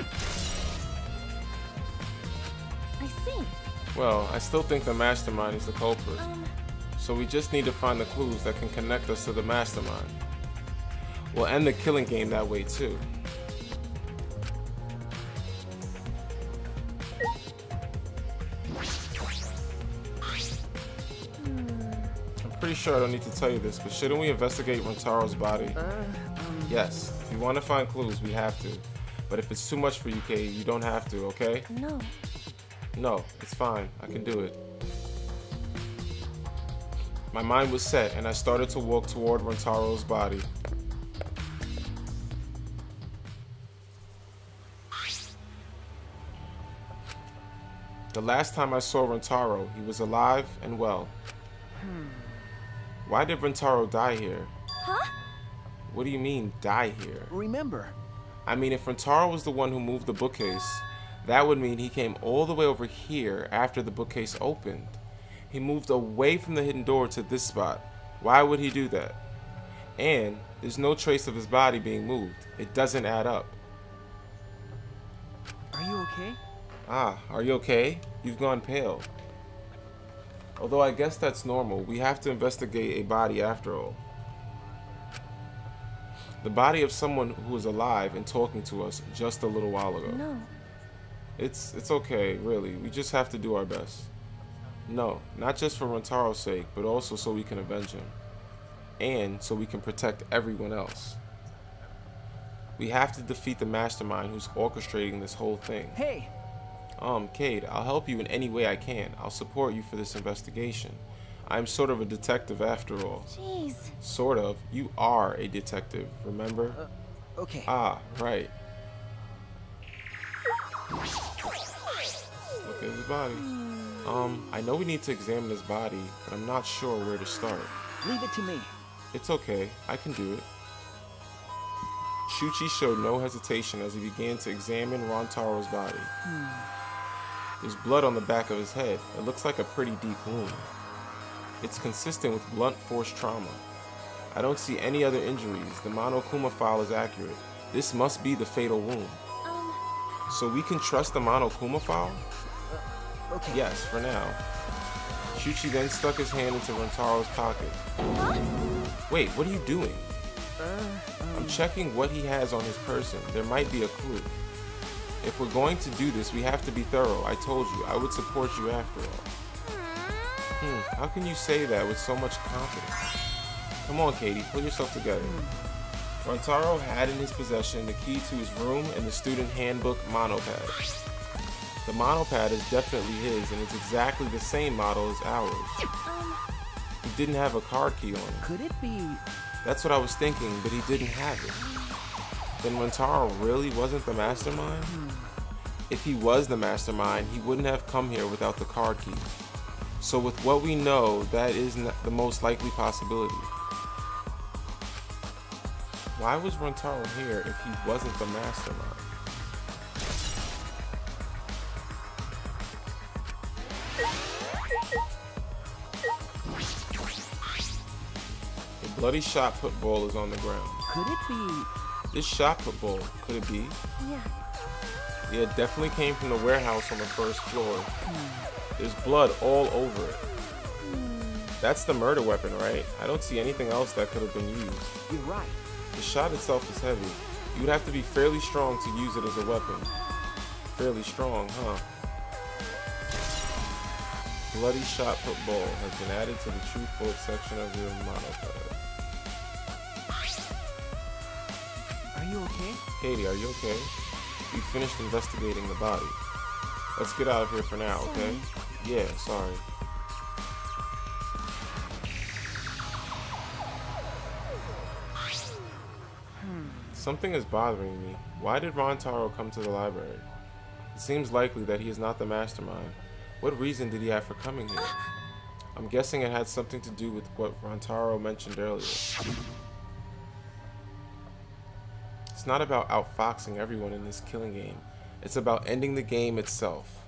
I see. Well, I still think the mastermind is the culprit. So we just need to find the clues that can connect us to the mastermind. We'll end the killing game that way too. I'm pretty sure I don't need to tell you this, but shouldn't we investigate Rintaro's body? Yes, if you want to find clues, we have to. But if it's too much for you, Katie, you don't have to, okay? No. No, it's fine. I can do it. My mind was set, and I started to walk toward Rintaro's body. The last time I saw Rintaro, he was alive and well. Why did Rintaro die here? Huh? What do you mean, die here? Remember. I mean, if Rintaro was the one who moved the bookcase, that would mean he came all the way over here after the bookcase opened. He moved away from the hidden door to this spot. Why would he do that? And there's no trace of his body being moved. It doesn't add up. Are you okay? Ah, are you okay? You've gone pale. Although I guess that's normal. We have to investigate a body after all. The body of someone who was alive and talking to us just a little while ago. No. It's okay, really. We just have to do our best. No, not just for Rintaro's sake, but also so we can avenge him. And so we can protect everyone else. We have to defeat the mastermind who's orchestrating this whole thing. Hey! Cade, I'll help you in any way I can. I'll support you for this investigation. I'm sort of a detective after all. Jeez. Sort of. You are a detective, remember? Okay. Ah, right. Look at his body. I know we need to examine his body, but I'm not sure where to start. Leave it to me. It's okay. I can do it. Shuchi showed no hesitation as he began to examine Rantaro's body. There's blood on the back of his head. It looks like a pretty deep wound. It's consistent with blunt force trauma. I don't see any other injuries. The Monokuma file is accurate. This must be the fatal wound. So we can trust the Monokuma file? Okay. Yes, for now. Shuchi then stuck his hand into Rantaro's pocket. Wait, what are you doing? I'm checking what he has on his person. There might be a clue. If we're going to do this, we have to be thorough. I told you, I would support you after all. How can you say that with so much confidence? Come on, Katie, pull yourself together. Rantaro had in his possession the key to his room and the student handbook monopad. The monopad is definitely his, and it's exactly the same model as ours. He didn't have a card key on it. Could it be? That's what I was thinking, but he didn't have it. Then Rantaro really wasn't the mastermind? If he was the mastermind, he wouldn't have come here without the card key. So with what we know, that is the most likely possibility. Why was Rantaro here if he wasn't the mastermind? The bloody shot put ball is on the ground. Could it be? This shot put ball, could it be? Yeah. Yeah, it definitely came from the warehouse on the first floor. There's blood all over it. That's the murder weapon, right? I don't see anything else that could have been used. You're right. The shot itself is heavy. You would have to be fairly strong to use it as a weapon. Fairly strong, huh? Bloody shot put ball has been added to the truth bullet section of your monopad. Are you okay? Katie, are you okay? We finished investigating the body. Let's get out of here for now, okay? Yeah, sorry. Something is bothering me. Why did Rantaro come to the library? It seems likely that he is not the mastermind. What reason did he have for coming here? I'm guessing it had something to do with what Rantaro mentioned earlier. It's not about outfoxing everyone in this killing game. It's about ending the game itself.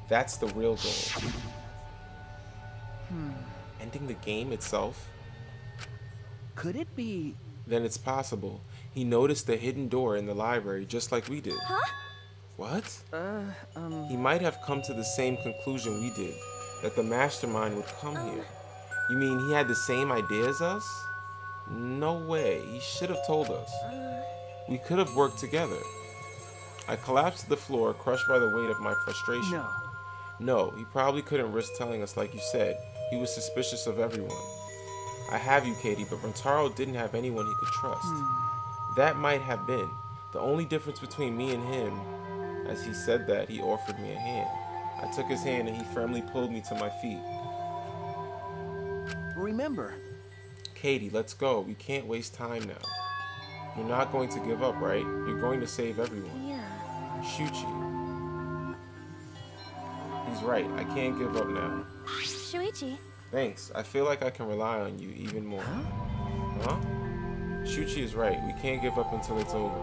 That's the real goal. Ending the game itself? Could it be... Then it's possible. He noticed the hidden door in the library just like we did. Huh? What? He might have come to the same conclusion we did, that the mastermind would come here. You mean he had the same idea as us? No way. He should have told us. We could have worked together. I collapsed to the floor, crushed by the weight of my frustration. No, he probably couldn't risk telling us like you said. He was suspicious of everyone. I have you, Katie, but Rantaro didn't have anyone he could trust. That might have been. The only difference between me and him, as he said that, he offered me a hand. I took his hand and he firmly pulled me to my feet. Remember. Katie, let's go. We can't waste time now. You're not going to give up, right? You're going to save everyone. Yeah. Shuichi. He's right. I can't give up now. Shuichi. Thanks. I feel like I can rely on you even more. Huh? Shuichi is right. We can't give up until it's over.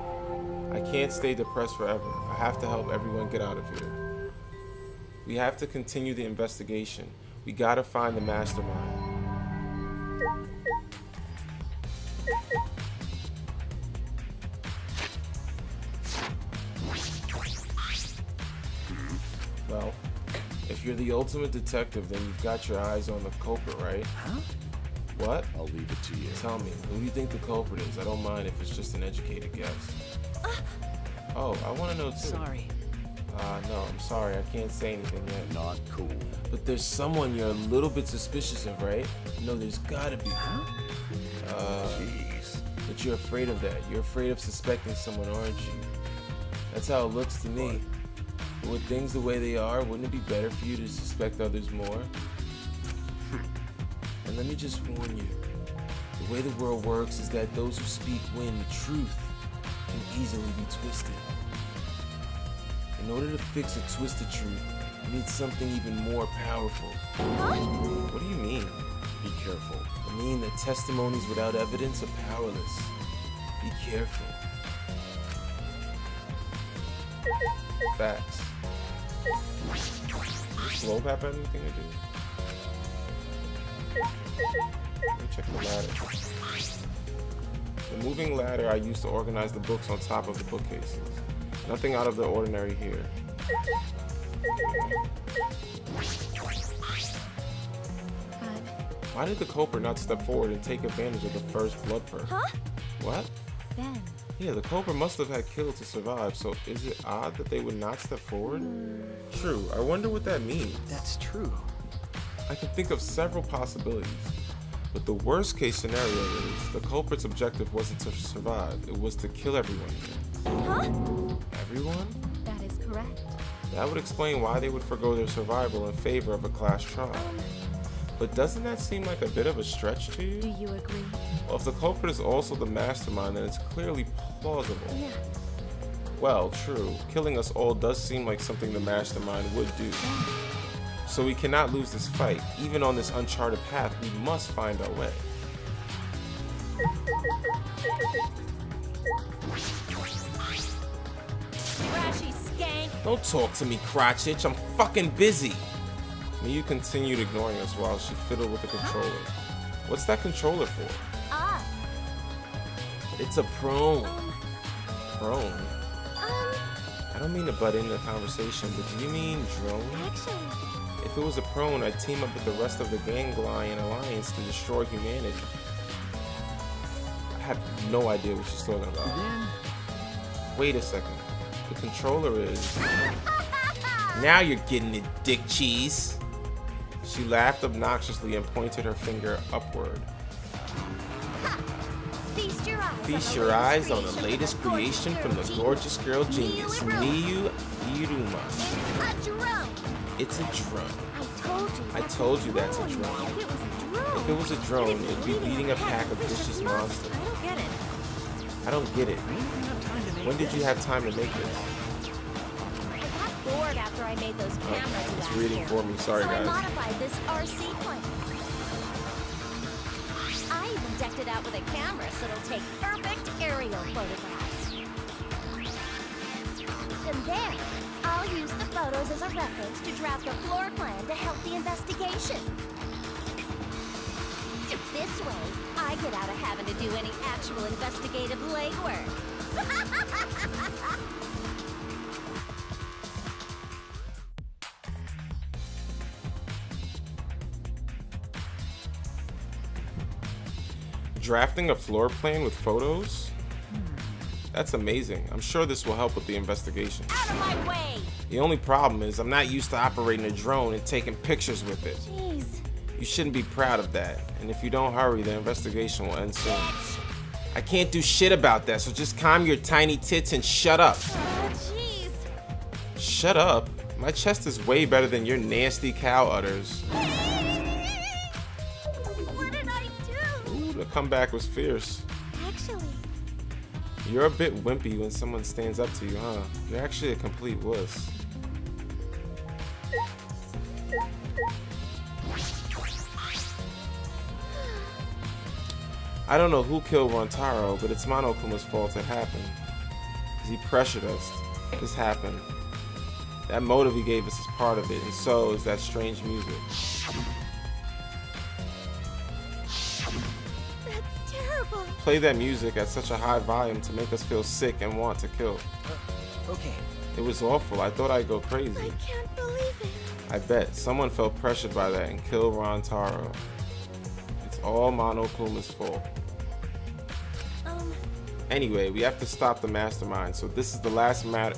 I can't stay depressed forever. I have to help everyone get out of here. We have to continue the investigation. We gotta find the mastermind. Well, if you're the ultimate detective, then you've got your eyes on the culprit, right? Huh? What? I'll leave it to you. Tell me, who do you think the culprit is? I don't mind if it's just an educated guess. Oh, I want to know too. Sorry. No, I'm sorry. I can't say anything yet. Not cool. But there's someone you're a little bit suspicious of, right? No, there's gotta be. Jeez. But you're afraid of that. You're afraid of suspecting someone, aren't you? That's how it looks to me. But with things the way they are, wouldn't it be better for you to suspect others more? And let me just warn you. The way the world works is that those who speak win. The truth can easily be twisted. In order to fix a twisted truth, you need something even more powerful. What do you mean? Be careful. I mean that testimonies without evidence are powerless. Be careful. Facts. Does slow have anything to do? Let me check the ladder. The moving ladder I used to organize the books on top of the bookcases. Nothing out of the ordinary here. Why did the culprit not step forward and take advantage of the first blood purge? Huh? What? Ben. Yeah, the culprit must have had killed to survive, so is it odd that they would not step forward? True, I wonder what that means. That's true. I can think of several possibilities, but the worst case scenario is the culprit's objective wasn't to survive, it was to kill everyone here. Huh? Everyone? That is correct. That would explain why they would forgo their survival in favor of a class trial. But doesn't that seem like a bit of a stretch to you? Do you agree? Well, if the culprit is also the mastermind, then it's clearly plausible. Yeah. Well, true. Killing us all does seem like something the mastermind would do. So we cannot lose this fight. Even on this uncharted path, we must find our way. Trashy skank. Don't talk to me, crotchitch. I'm fucking busy. Miyu continued ignoring us while she fiddled with the controller. What's that controller for? Ah. It's a prone. Prone? I don't mean to butt into the conversation, but do you mean drone? Actually. If it was a prone, I'd team up with the rest of the Ganglion Alliance to destroy humanity. I have no idea what she's talking about. Then... Wait a second. The controller is... Now you're getting it, dick cheese. She laughed obnoxiously and pointed her finger upward. Feast your eyes on the latest creation from the gorgeous girl genius, Miyu Iruma. It's a drum. I told you that's a drone. If it was a drone, it'd be leading a pack of vicious monsters. I don't get it. I don't get it. When did you have time to make this? I got bored after I made those cameras It's last reading year. for me. Sorry, So guys. I modified this RC plane. decked it out with a camera so it'll take perfect aerial photographs. And then, I'll use the photos as a reference to draft a floor plan to help the investigation. This way, I get out of having to do any actual investigative legwork. Drafting a floor plan with photos? That's amazing. I'm sure this will help with the investigation. Out of my way! The only problem is I'm not used to operating a drone and taking pictures with it. Jeez. You shouldn't be proud of that. And if you don't hurry, the investigation will end soon. I can't do shit about that, so just calm your tiny tits and shut up. Jeez. Shut up? My chest is way better than your nasty cow udders. What did I do? Ooh, the comeback was fierce. Actually, You're a bit wimpy when someone stands up to you, huh? You're actually a complete wuss. I don't know who killed Rantaro, but it's Monokuma's fault it happened. Because he pressured us. This happened. That motive he gave us is part of it, and so is that strange music. that's terrible. Play that music at such a high volume to make us feel sick and want to kill. Okay. It was awful. I thought I'd go crazy. I can't believe it. I bet someone felt pressured by that and killed Rantaro. It's all Monokuma's fault. Anyway, we have to stop the mastermind. So this is the last murder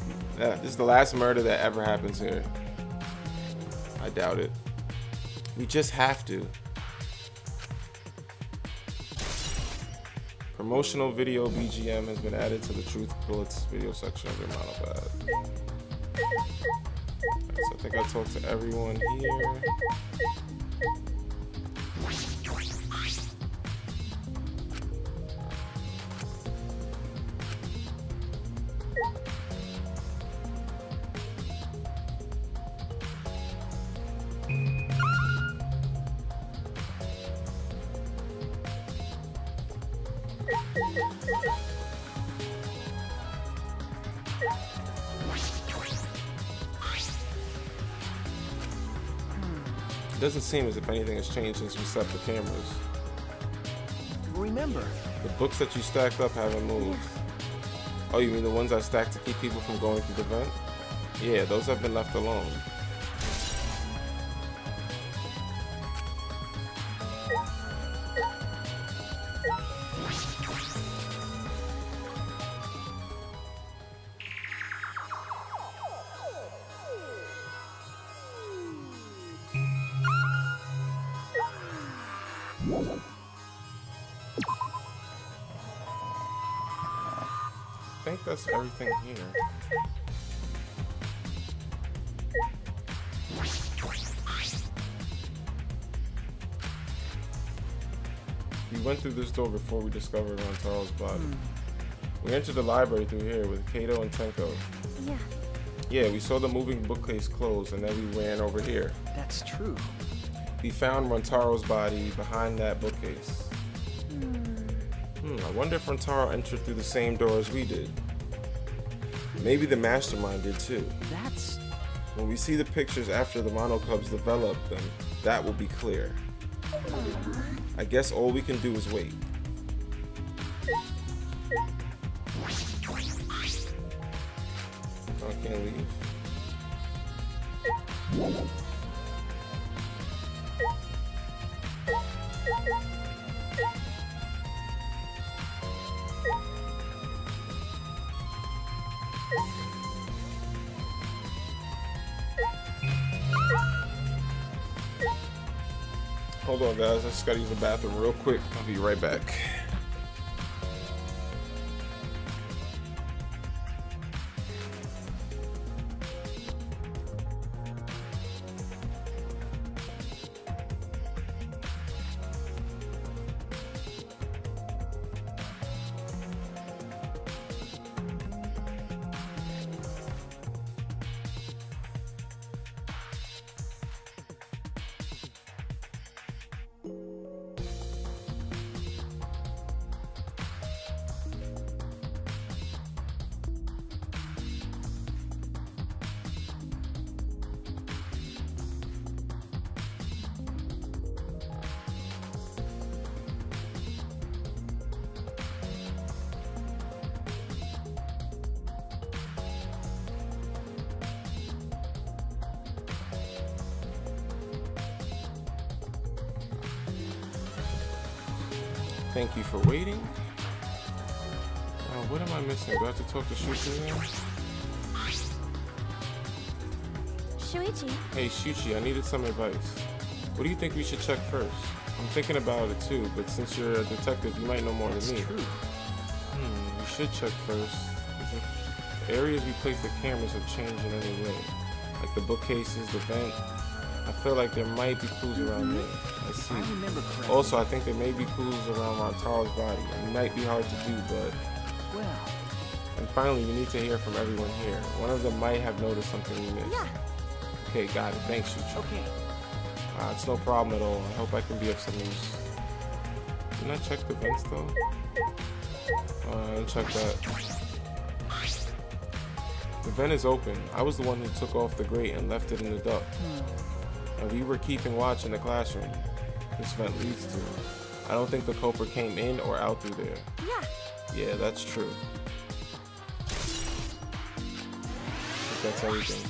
that ever happens here. I doubt it. We just have to. Promotional video BGM has been added to the Truth Bullets video section of your monopad. Right, so I think I talked to everyone here. It doesn't seem as if anything has changed since we set up the cameras. Remember, The books that you stacked up haven't moved. Oh, you mean the ones I stacked to keep people from going through the vent? Yeah, those have been left alone. I think that's everything here. We went through this door before we discovered Rantaro's body. We entered the library through here with Kato and Tenko. Yeah. Yeah, we saw the moving bookcase close and then we ran over here. that's true. We found Rantaro's body behind that bookcase. I wonder if Rantaro entered through the same door as we did. Maybe the mastermind did too. That's... When we see the pictures after the Mono Cubs develop them, that will be clear. I guess all we can do is wait. I can't leave. Hold on, guys. I just gotta use the bathroom real quick. I'll be right back. Thank you for waiting. What am I missing? Do I have to talk to Shuichi again? Shuichi. Hey Shuichi, I needed some advice. What do you think we should check first? I'm thinking about it too, but since you're a detective, you might know more than me. We should check first. The areas we place the cameras have changed in any way. Like the bookcases, the vent. I feel like there might be clues around there. I see. I remember correctly. Also, I think there may be clues around Rantaro's body. It might be hard to do, but... Well. And finally, we need to hear from everyone here. One of them might have noticed something we missed. Yeah. Okay, got it. Thanks, Shuichi. Okay. It's no problem at all. I hope I can be of some use. Didn't I check the vents though? I didn't check that. The vent is open. I was the one who took off the grate and left it in the duct. And we were keeping watch in the classroom. This vent leads to. I don't think the culprit came in or out through there. Yeah. Yeah, that's true. I think that's everything.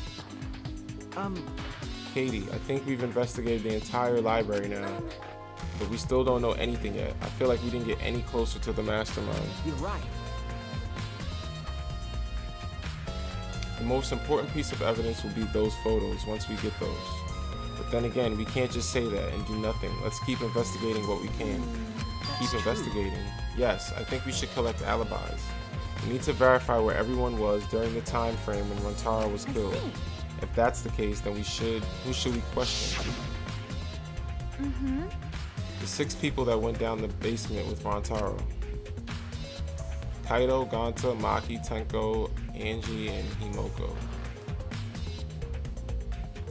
Katie, I think we've investigated the entire library now, but we still don't know anything yet. I feel like we didn't get any closer to the mastermind. You're right. The most important piece of evidence will be those photos once we get those. But then again, we can't just say that and do nothing. Let's keep investigating what we can. Keep investigating. Yes, I think we should collect alibis. We need to verify where everyone was during the time frame when Rantaro was killed. If that's the case, then who should we question? The 6 people that went down the basement with Rantaro. Kaido, Gonta, Maki, Tenko, Angie, and Himoko.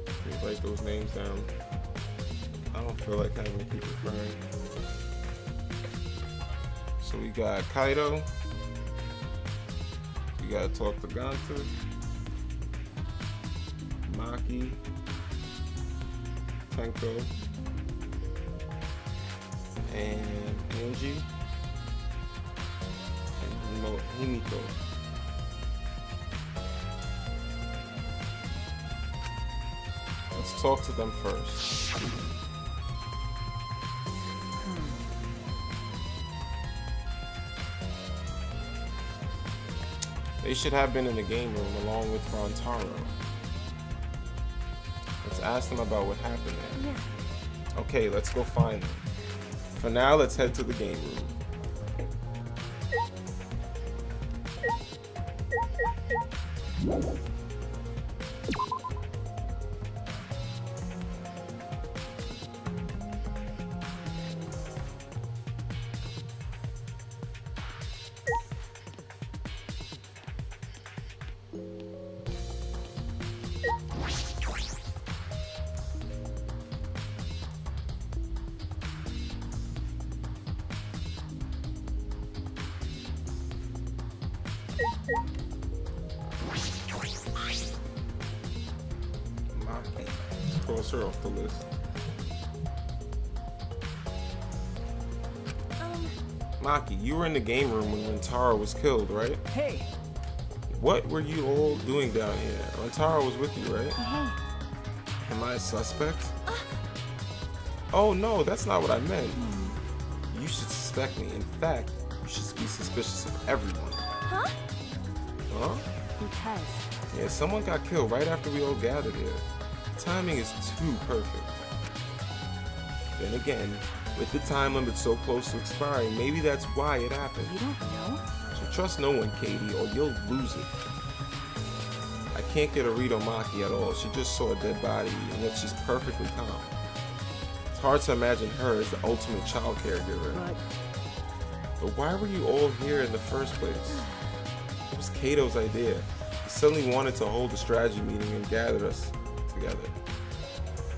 Let me write those names down. I don't feel like having to keep referring. So we got Kaido. We gotta talk to Gonta. Maki, Tenko, and Angie, and Himiko. Let's talk to them first. They should have been in the game room along with Rantaro. Let's ask them about what happened there. Yeah. Okay, let's go find them. For now, let's head to the game room. Maki. Let's cross her off the list. Maki, you were in the game room when Rantaro was killed, right? Hey! What were you all doing down here? Rantaro was with you, right? Hey. Am I a suspect? Oh no, that's not what I meant. You should suspect me. In fact, you should be suspicious of everyone. Huh? Huh? Because. Yeah, someone got killed right after we all gathered here. Timing is too perfect. Then again, with the time limit so close to expiring, maybe that's why it happened. You don't know? So trust no one, Katie, or you'll lose it. I can't get a read on Maki at all. She just saw a dead body, and yet she's perfectly calm. It's hard to imagine her as the ultimate child caregiver. But why were you all here in the first place? It was Kato's idea. He suddenly wanted to hold a strategy meeting and gathered us together.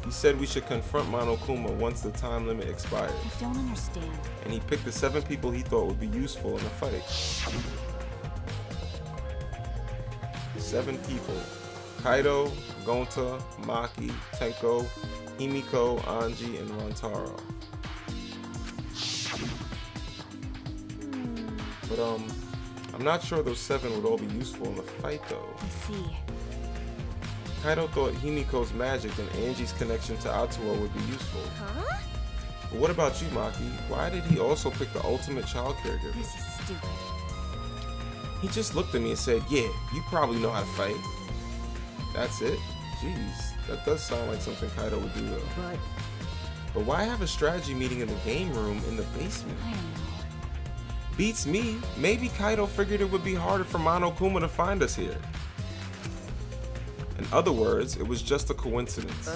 He said we should confront Monokuma once the time limit expired. I don't understand. And he picked the 7 people he thought would be useful in the fight. 7 people. Kaido, Gonta, Maki, Tenko, Himiko, Angie, and Rantaro. But I'm not sure those 7 would all be useful in the fight though. I see. Kaido thought Himiko's magic and Angie's connection to Atua would be useful. Huh? But what about you, Maki? Why did he also pick the ultimate child caregiver? This is stupid. He just looked at me and said, yeah, you probably know how to fight. That's it? Jeez, that does sound like something Kaido would do though. But why have a strategy meeting in the game room in the basement? I don't know. Beats me. Maybe Kaido figured it would be harder for Monokuma to find us here. In other words, it was just a coincidence.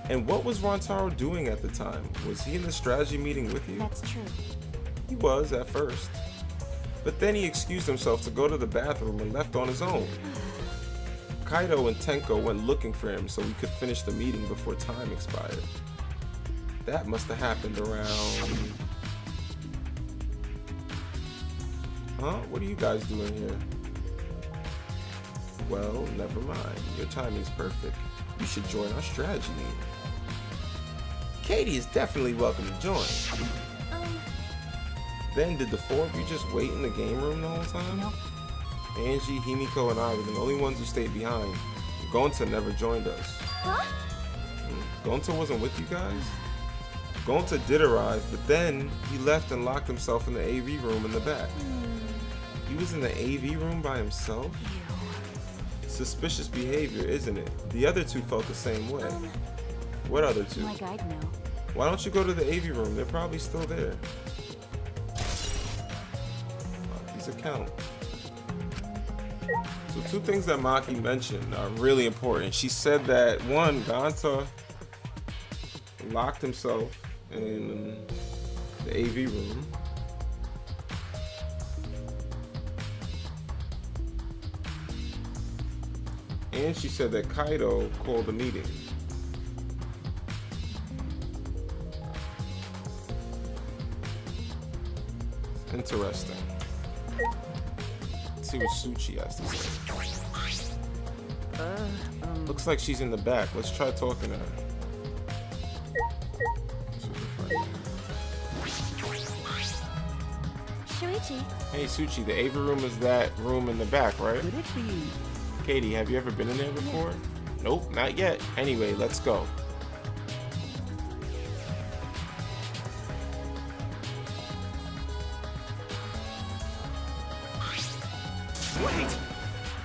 And what was Rantaro doing at the time? Was he in the strategy meeting with you? That's true. He was at first. But then he excused himself to go to the bathroom and left on his own. Kaido and Tenko went looking for him so we could finish the meeting before time expired. That must have happened around... Huh? What are you guys doing here? Well, never mind. Your timing's perfect. You should join our strategy meeting. Katie is definitely welcome to join. Then did the four of you just wait in the game room the whole time? Nope. Angie, Himiko, and I were the only ones who stayed behind. Gonta never joined us. Huh? Gonta wasn't with you guys? Gonta did arrive, but then he left and locked himself in the AV room in the back. He was in the AV room by himself? Suspicious behavior, isn't it? The other two felt the same way. What other two? Like I'd know. Why don't you go to the AV room? They're probably still there. Maki's account. So two things that Maki mentioned are really important. She said that one, Gonta locked himself in the AV room. And she said that Kaido called a meeting. Interesting. Let's see what Suchi has to say. Looks like she's in the back. Let's try talking to her. Shuichi. Hey Suchi, the AV room is that room in the back, right? Could it be? Katie, have you ever been in there before? Nope, not yet. Anyway, let's go.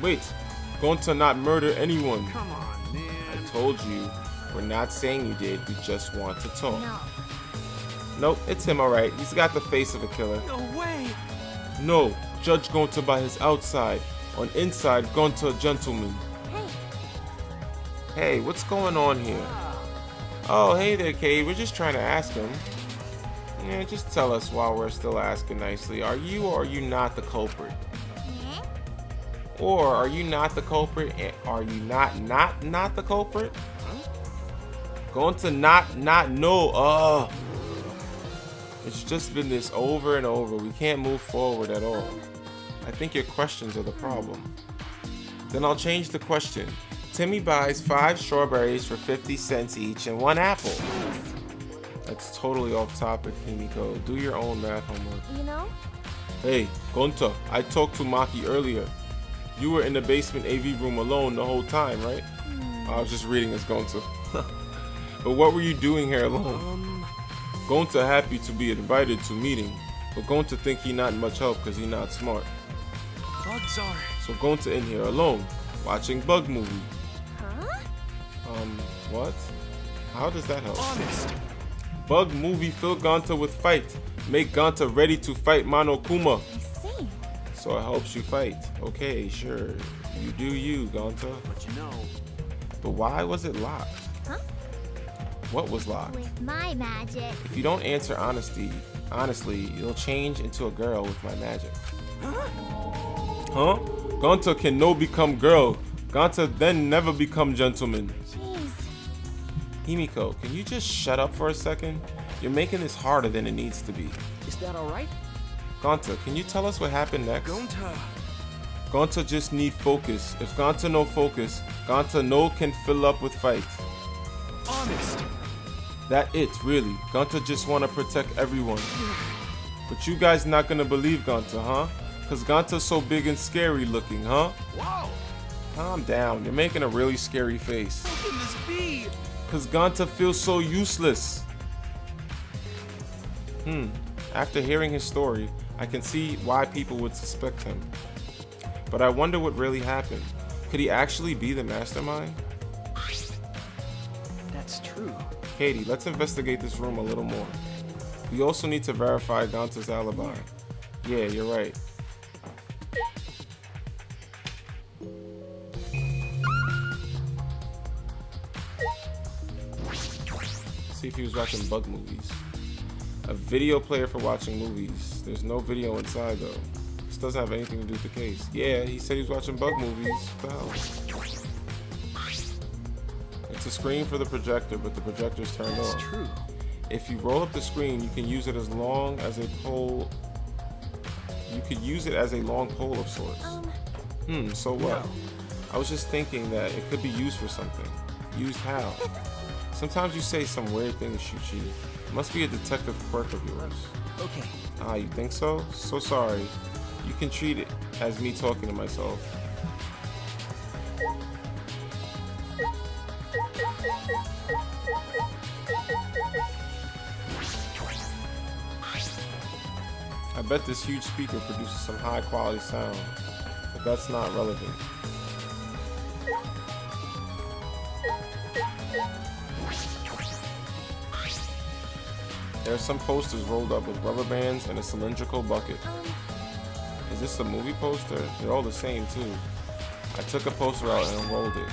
Wait, going to not murder anyone. Come on, man. I told you, we're not saying you did, we just want to talk. No. Nope, it's him alright. He's got the face of a killer. No way! No, judge Gonta by his outside. On inside, Gonta a gentleman. Hey. Hey, what's going on here? Oh, hey there, Kay. We're just trying to ask him. Yeah, just tell us while we're still asking nicely. Are you or are you not the culprit? Or are you not the culprit? And are you not the culprit? Going to not know. It's just been this over and over. We can't move forward at all. I think your questions are the problem. Then I'll change the question. Timmy buys 5 strawberries for 50 cents each and 1 apple. That's totally off topic, Himiko. Do your own math homework. You know? Hey, Gonta, I talked to Maki earlier. You were in the basement AV room alone the whole time, right? I was just reading as Gonta. But what were you doing here alone? Gonta happy to be invited to meeting, but Gonta think he not much help because he not smart. Bugs are. So Gonta in here alone, watching bug movie. Huh? What? How does that help? Honest. Bug movie fill Gonta with fight. Make Gonta ready to fight Monokuma. I see. So it helps you fight. Okay, sure. You do you, Gonta. But you know. But why was it locked? Huh? What was locked? With my magic. If you don't answer honestly, you'll change into a girl with my magic. Huh? Gonta can no become girl. Gonta then never become gentleman. Jeez. Himiko, can you just shut up for a second? You're making this harder than it needs to be. Is that alright? Gonta, can you tell us what happened next? Gonta. Gonta just need focus. If Gonta no focus, Gonta no can fill up with fight. Honest. That it, really. Gonta just wanna protect everyone. But you guys not gonna believe Gonta, huh? Cause Gonta's so big and scary looking, huh? Wow. Calm down, you're making a really scary face. How can this be? Cause Gonta feels so useless. After hearing his story, I can see why people would suspect him. But I wonder what really happened. Could he actually be the mastermind? That's true. Katie, let's investigate this room a little more. We also need to verify Ganta's alibi. Yeah, you're right. See if he was watching bug movies. A video player for watching movies. There's no video inside though. This doesn't have anything to do with the case. Yeah, he said he was watching bug movies. What the hell? It's a screen for the projector, but the projector's turned That's off. true. If you roll up the screen, you can use it as long as a pole. You could use it as a long pole of sorts. So what? No. I was just thinking that it could be used for something. Used how? Sometimes you say some weird things, Shuchi. It must be a detective quirk of yours. Okay. Ah, you think so? So sorry. You can treat it as me talking to myself. I bet this huge speaker produces some high quality sound, but that's not relevant. There are some posters rolled up with rubber bands and a cylindrical bucket. Is this a movie poster? They're all the same too. I took a poster out and unrolled it.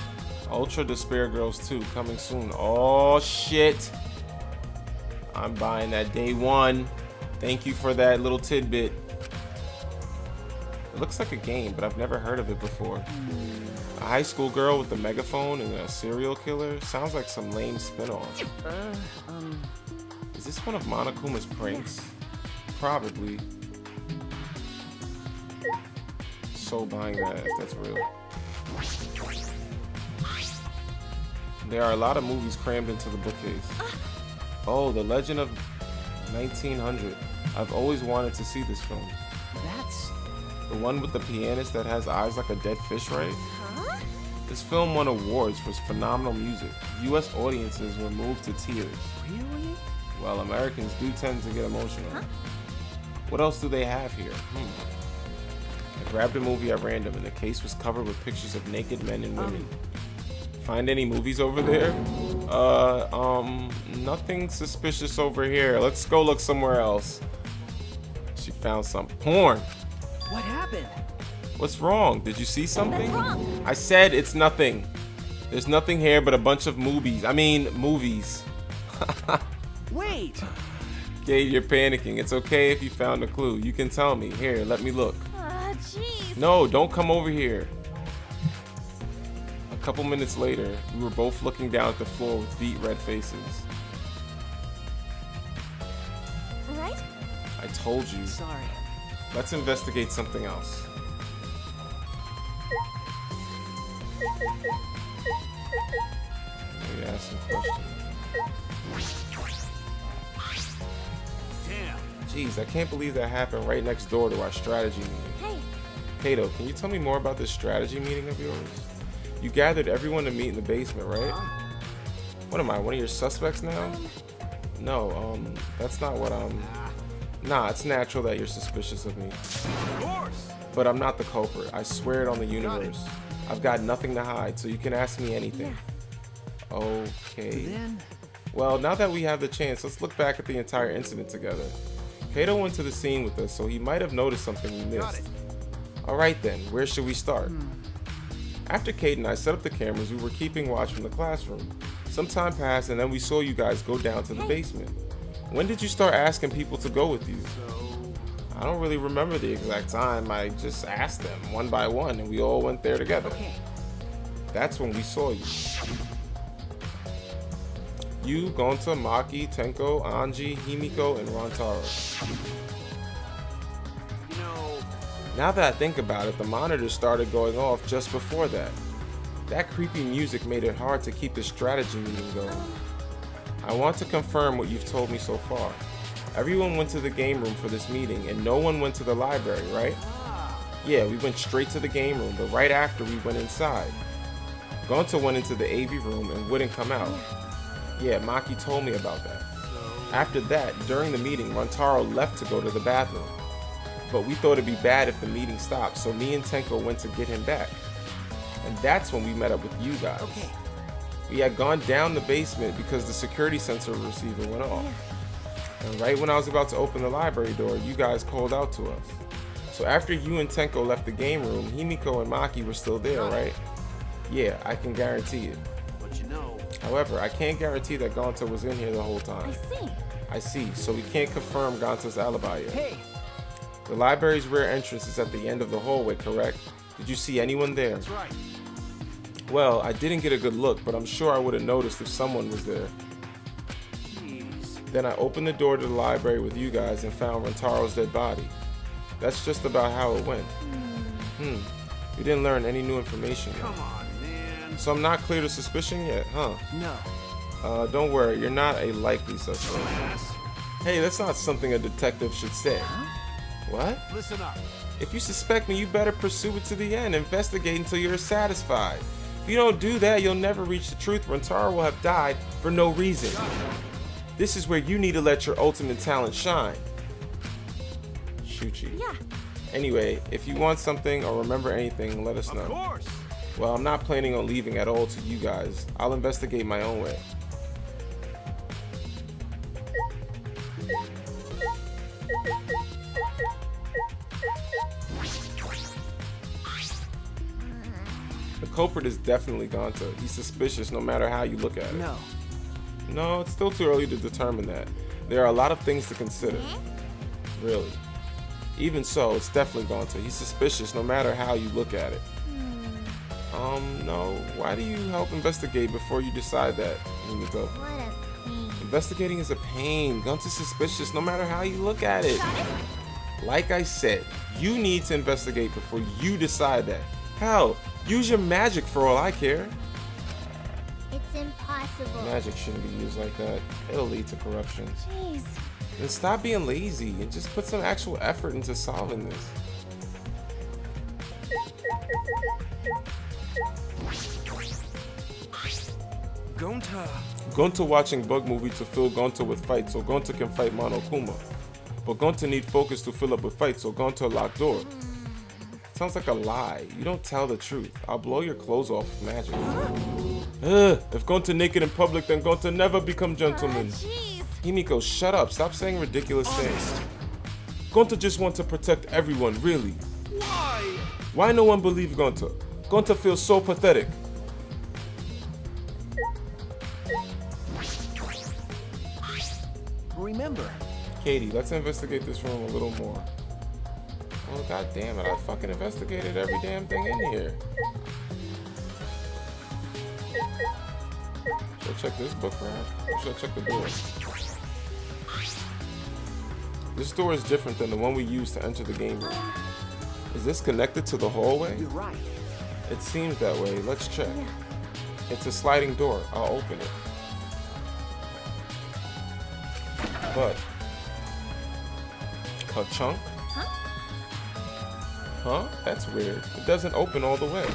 Ultra Despair Girls 2 coming soon. Oh shit! I'm buying that day one. Thank you for that little tidbit. It looks like a game, but I've never heard of it before. A high school girl with a megaphone and a serial killer? Sounds like some lame spin-off. Is this one of Monokuma's pranks? Probably. So buying that if that's real. There are a lot of movies crammed into the bookcase. Oh, The Legend of 1900. I've always wanted to see this film. That's... The one with the pianist that has eyes like a dead fish, right? Huh? This film won awards for phenomenal music. US audiences were moved to tears. Really? Well, Americans do tend to get emotional. What else do they have here? I grabbed a movie at random and the case was covered with pictures of naked men and women. Find any movies over there? Nothing suspicious over here. Let's go look somewhere else. She found some porn. What happened? What's wrong? Did you see something? What's wrong? I said it's nothing. There's nothing here but a bunch of movies. Movies. Wait! Okay, you're panicking. It's okay if you found a clue. You can tell me. Here, let me look. Jeez. No, don't come over here. A couple minutes later, we were both looking down at the floor with beet red faces. Right? I told you. Sorry. Let's investigate something else. Maybe ask some questions. Damn. Jeez, I can't believe that happened right next door to our strategy meeting. Hey. Kato, can you tell me more about this strategy meeting of yours? You gathered everyone to meet in the basement, right? What am I, one of your suspects now? No, that's not what I'm... Nah, it's natural that you're suspicious of me. Of course. But I'm not the culprit. I swear it on the universe. I've got nothing to hide, so you can ask me anything. Okay. Then... Well, now that we have the chance, let's look back at the entire incident together. Kato went to the scene with us, so he might have noticed something we missed. Alright then, where should we start? After Kate and I set up the cameras, we were keeping watch from the classroom. Some time passed and then we saw you guys go down to the basement. When did you start asking people to go with you? I don't really remember the exact time. I just asked them one by one and we all went there together. Okay. That's when we saw you. You, Gonta, Maki, Tenko, Anji, Himiko, and Rantaro. You know, Now that I think about it, the monitors started going off just before that. That creepy music made it hard to keep the strategy meeting going. I want to confirm what you've told me so far. Everyone went to the game room for this meeting and no one went to the library, right? Yeah, we went straight to the game room, but right after we went inside. Gonta went into the AV room and wouldn't come out. Yeah, Maki told me about that. After that, during the meeting, Rantaro left to go to the bathroom. But we thought it'd be bad if the meeting stopped, so me and Tenko went to get him back. And that's when we met up with you guys. Okay. We had gone down the basement because the security sensor receiver went off. And right when I was about to open the library door, you guys called out to us. So after you and Tenko left the game room, Himiko and Maki were still there, right? Yeah, I can guarantee it. But you know... However, I can't guarantee that Gonta was in here the whole time. I see. I see, so we can't confirm Gonta's alibi yet. Hey! The library's rear entrance is at the end of the hallway, correct? Did you see anyone there? That's right. Well, I didn't get a good look, but I'm sure I would have noticed if someone was there. Jeez. Then I opened the door to the library with you guys and found Rantaro's dead body. That's just about how it went. We didn't learn any new information yet. Come on, man. So I'm not clear to suspicion yet, huh? No. Don't worry, you're not a likely suspect. Dumbass. Hey, that's not something a detective should say. What? Listen up. If you suspect me, you better pursue it to the end. Investigate until you're satisfied. If you don't do that, you'll never reach the truth. Rantaro will have died for no reason. This is where you need to let your ultimate talent shine. Shuchi. Yeah. Anyway, if you want something or remember anything, let us know. Of course. Well, I'm not planning on leaving at all to you guys. I'll investigate my own way. The culprit is definitely Gonta. He's suspicious no matter how you look at it. No. No, it's still too early to determine that. There are a lot of things to consider. Really. Even so, it's definitely Gonta. He's suspicious no matter how you look at it. No. Why do you help investigate before you decide that, Himiko? What a pain. Investigating is a pain. Gonta's suspicious no matter how you look at it. Like I said, you need to investigate before you decide that. Hell, use your magic for all I care. It's impossible. Magic shouldn't be used like that. It'll lead to corruption. Jeez. And stop being lazy and just put some actual effort into solving this. Gonta. Gonta watching bug movie to fill Gonta with fights so Gonta can fight Monokuma. But Gonta need focus to fill up with fights so Gonta lock door. Sounds like a lie. You don't tell the truth. I'll blow your clothes off with magic. If Gonta naked in public, then Gonta never become gentleman. Jeez. Himiko, shut up. Stop saying ridiculous things. Gonta just wants to protect everyone, really. Why? Why no one believe Gonta? Gonta feels so pathetic. Remember. Katie, let's investigate this room a little more. Oh, god damn it. I fucking investigated every damn thing in here. Should I check this book rack? Or should I check the door? This door is different than the one we used to enter the game room. Is this connected to the hallway? You're right. It seems that way. Let's check. It's a sliding door. I'll open it. But ka-chunk? Huh? That's weird. It doesn't open all the way.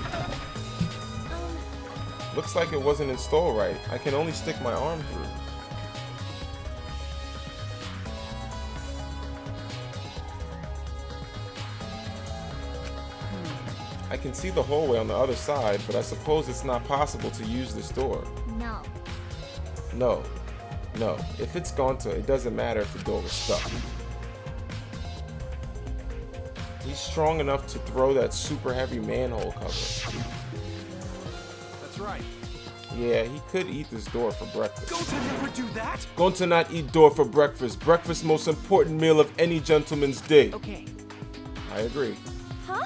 Looks like it wasn't installed right. I can only stick my arm through. I can see the hallway on the other side, but I suppose it's not possible to use this door. No. No. No. If it's Gonta, it doesn't matter if the door was stuck. He's strong enough to throw that super heavy manhole cover. That's right. Yeah, he could eat this door for breakfast. Gonta never do that. Gonta not eat door for breakfast. Breakfast most important meal of any gentleman's day. Okay. I agree. Huh?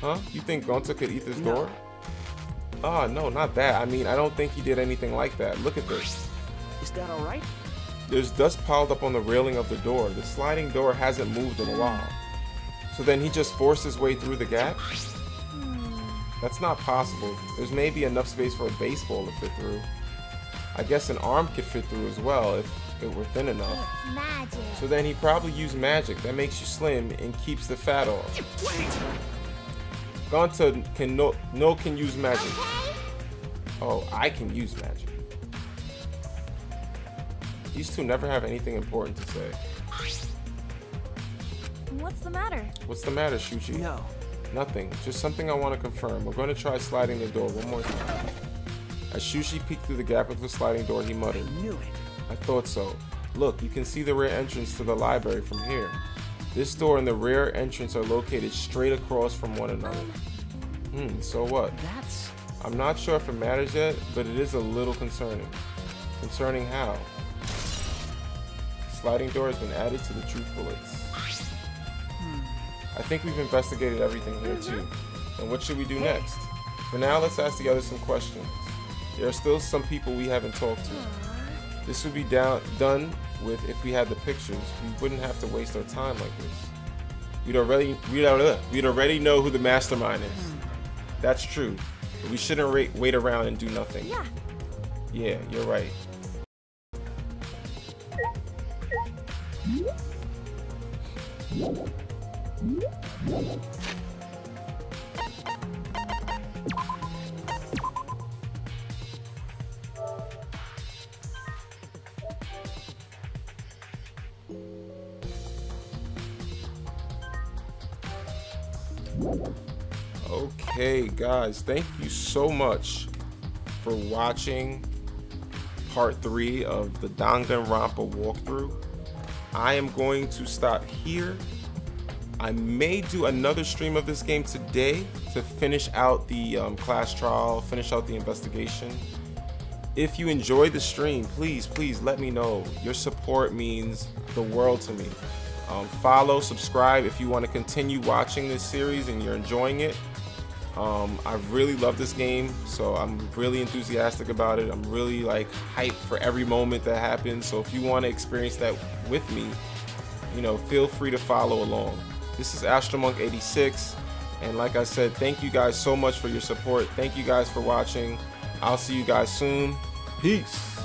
Huh? You think Gonta could eat this No. door? Ah, no, not that. I mean, I don't think he did anything like that. Look at this. Is that all right? There's dust piled up on the railing of the door. The sliding door hasn't moved in a while. So then he just forced his way through the gap? That's not possible. There's maybe enough space for a baseball to fit through. I guess an arm could fit through as well if it were thin enough. It's magic. So then he probably used magic that makes you slim and keeps the fat off. Wait. Gonta can use magic. Oh, I can use magic. These two never have anything important to say. What's the matter? What's the matter, Shuchi? No. Nothing. Just something I want to confirm. We're going to try sliding the door one more time. As Shushi peeked through the gap of the sliding door, he muttered, I knew it. I thought so. Look, you can see the rear entrance to the library from here. This door and the rear entrance are located straight across from one another. So what? That's... I'm not sure if it matters yet, but it is a little concerning. Concerning how? Sliding door has been added to the truth bullets. I think we've investigated everything here too. And what should we do next? For now, let's ask the others some questions. There are still some people we haven't talked to. This would be done with if we had the pictures. We wouldn't have to waste our time like this. We'd already know who the mastermind is. That's true. But we shouldn't wait around and do nothing. Yeah, you're right. Okay, guys, thank you so much for watching part 3 of the Danganronpa walkthrough. I am going to stop here. I may do another stream of this game today to finish out the class trial, finish out the investigation. If you enjoyed the stream, please let me know. Your support means the world to me. Follow, subscribe if you want to continue watching this series and you're enjoying it. I really love this game, so I'm really enthusiastic about it. I'm really like hyped for every moment that happens. So if you want to experience that with me, you know, feel free to follow along. This is AstroMonk86, and like I said, thank you guys so much for your support. Thank you guys for watching. I'll see you guys soon. Peace.